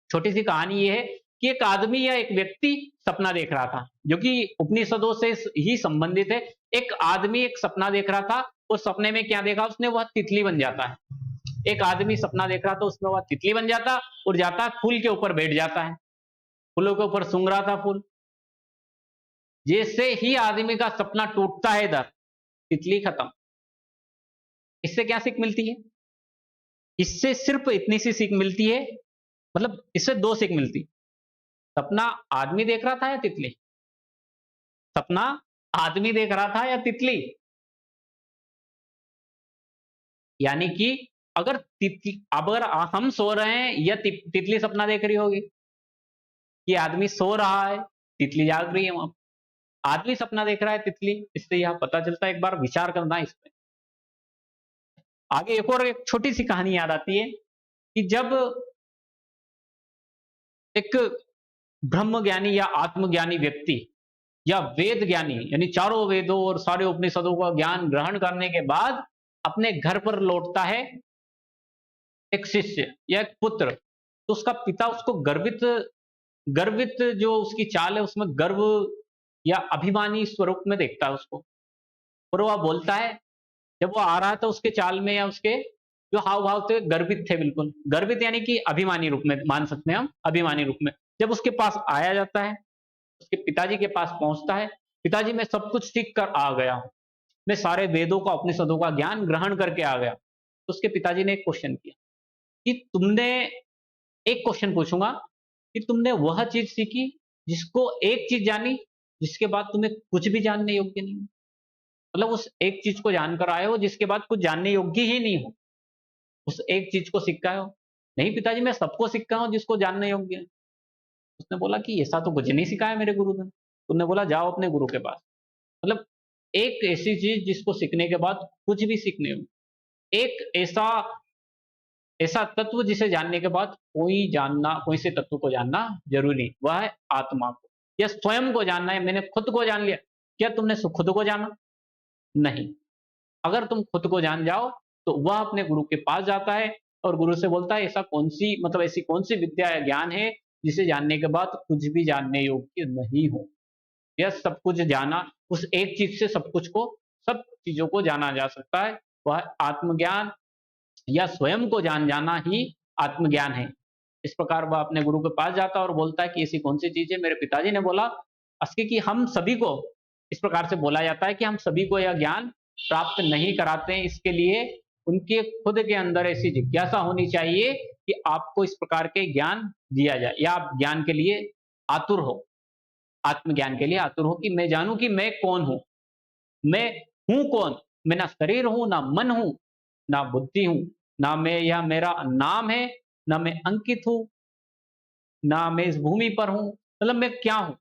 छोटी सी कहानी ये है कि एक आदमी या एक व्यक्ति सपना देख रहा था, जो कि उपनिषदों से ही संबंधित है। एक आदमी एक सपना देख रहा था, उस सपने में क्या देखा उसने, वह तितली बन जाता है। एक आदमी सपना देख रहा था, उसमें वह तितली बन जाता और जाता है फूल के ऊपर बैठ जाता है, फूलों के ऊपर सूंघ रहा था फूल। जैसे ही आदमी का सपना टूटता है इधर, तितली खत्म। इससे क्या सीख मिलती है? इससे सिर्फ इतनी सी सीख मिलती है, मतलब इससे 2 सीख मिलती। सपना आदमी देख रहा था या तितली? सपना आदमी देख रहा था या तितली? यानी कि अगर तितली, अगर हम सो रहे हैं या तितली सपना देख रही होगी, कि आदमी सो रहा है, तितली जाग रही है वहां। आदमी सपना देख रहा है, तितली, इससे यह पता चलता है। एक बार विचार करना इस पे। आगे एक और एक छोटी सी कहानी याद आती है कि जब एक ब्रह्म ज्ञानी या आत्मज्ञानी व्यक्ति या वेद ज्ञानी, यानी चारों वेदों और सारे उपनिषदों का ज्ञान ग्रहण करने के बाद अपने घर पर लौटता है एक शिष्य या एक पुत्र, तो उसका पिता उसको गर्वित गर्वित जो उसकी चाल है उसमें गर्व या अभिमानी स्वरूप में देखता है उसको, और वह बोलता है, जब वो आ रहा था उसके चाल में या उसके जो हाव भाव थे गर्वित थे, बिल्कुल गर्वित, यानी कि अभिमानी रूप में मान सकते हैं हम, अभिमानी रूप में। जब उसके पास आया जाता है, उसके पिताजी के पास पहुंचता है, पिताजी मैं सब कुछ सीख कर आ गया हूं, मैं सारे वेदों का, उपनिषदों का ज्ञान ग्रहण करके आ गया। तो उसके पिताजी ने एक क्वेश्चन किया कि तुमने, एक क्वेश्चन पूछूंगा कि तुमने वह चीज सीखी जिसको, एक चीज जानी जिसके बाद तुम्हें कुछ भी जानने योग्य नहीं हो, मतलब उस एक चीज को जानकर आए हो जिसके बाद कुछ जानने योग्य ही नहीं हो, उस एक चीज को सिखाए हो? नहीं पिताजी, मैं सबको सिखाया हूँ जिसको जानने योग्य है। उसने बोला कि ऐसा तो कुछ नहीं सिखाया मेरे गुरु ने। उन्होंने बोला जाओ अपने गुरु के पास। मतलब एक ऐसी चीज जिसको सीखने के बाद कुछ भी सीखने हो, एक ऐसा ऐसा तत्व जिसे जानने के बाद कोई से तत्व को जानना जरूरी, वह है आत्मा को या स्वयं को जानना है। मैंने खुद को जान लिया। क्या तुमने खुद को जाना? नहीं। अगर तुम खुद को जान जाओ तो वह अपने गुरु के पास जाता है और गुरु से बोलता है ऐसा कौन सी मतलब ऐसी कौन सी विद्या या ज्ञान है जिसे जानने के बाद कुछ भी जानने योग्य नहीं हो। यह सब कुछ जाना, उस एक चीज से सब चीजों को जाना जा सकता है। वह आत्मज्ञान या स्वयं को जान जाना ही आत्मज्ञान है। इस प्रकार वह अपने गुरु के पास जाता है और बोलता है कि ऐसी कौन सी चीज है। मेरे पिताजी ने बोला असली कि हम सभी को इस प्रकार से बोला जाता है कि हम सभी को यह ज्ञान प्राप्त नहीं कराते हैं। इसके लिए उनके खुद के अंदर ऐसी जिज्ञासा होनी चाहिए कि आपको इस प्रकार के ज्ञान दिया जाए या आप ज्ञान के लिए आतुर हो, आत्मज्ञान के लिए आतुर हो कि मैं जानूं कि मैं कौन हूं। मैं हूं कौन? मैं ना शरीर हूं, ना मन हूं, ना बुद्धि हूं, ना मैं यह मेरा नाम है, ना मैं अंकित हूं, ना मैं इस भूमि पर हूं। मतलब मैं क्या हूं?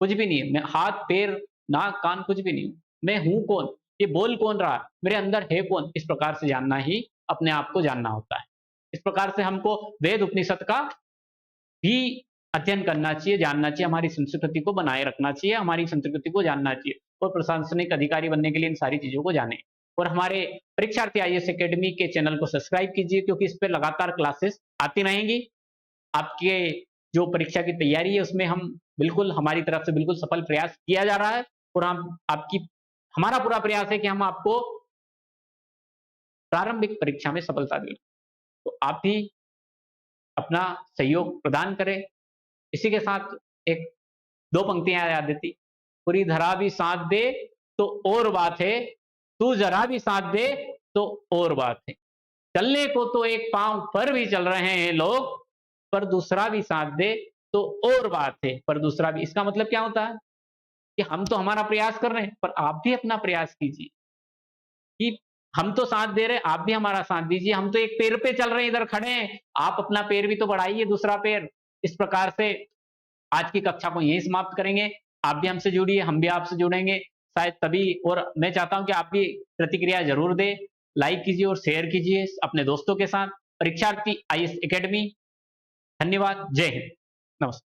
कुछ भी नहीं है। मैं हाथ पैर नाक कान कुछ भी नहीं हूं। मैं हूं कौन? ये बोल कौन रहा है? मेरे अंदर है कौन? इस प्रकार से जानना ही अपने आप को जानना होता है। इस प्रकार से हमको वेद उपनिषद का भी अध्ययन करना चाहिए, जानना चाहिए, हमारी संस्कृति को बनाए रखना चाहिए, हमारी संस्कृति को जानना चाहिए और प्रशासनिक अधिकारी बनने के लिए इन सारी चीज़ों को जानें। और हमारे परीक्षार्थी आईएएस अकेडमी के चैनल को सब्सक्राइब कीजिए क्योंकि इस पे लगातार क्लासेस आती रहेंगी। आपके जो परीक्षा की तैयारी है उसमें हम बिल्कुल हमारी तरफ से बिल्कुल सफल प्रयास किया जा रहा है और हम आपकी हमारा पूरा प्रयास है कि हम आपको प्रारंभिक परीक्षा में सफलता दें। तो आप भी अपना सहयोग प्रदान करें। इसी के साथ एक 2 पंक्तियाँ याद देती, पूरी धरा भी साथ दे तो और बात है, तू ज़रा भी साथ दे तो और बात है। चलने को तो एक पाँव पर भी चल रहे हैं लोग, पर दूसरा भी साथ दे तो और बात है, पर दूसरा भी। इसका मतलब क्या होता है कि हम तो हमारा प्रयास कर रहे हैं, पर आप भी अपना प्रयास कीजिए कि हम तो साथ दे रहे हैं, आप भी हमारा साथ दीजिए। हम तो एक पैर पे चल रहे हैं, इधर खड़े हैं, आप अपना पैर भी तो बढ़ाइए, दूसरा पैर। इस प्रकार से आज की कक्षा को यहीं समाप्त करेंगे। आप भी हमसे जुड़िए, हम भी आपसे जुड़ेंगे शायद तभी। और मैं चाहता हूं कि आप भी प्रतिक्रिया जरूर दें, लाइक कीजिए और शेयर कीजिए अपने दोस्तों के साथ। परीक्षार्थी आईएएस एकेडमी। धन्यवाद। जय हिंद। नमस्कार।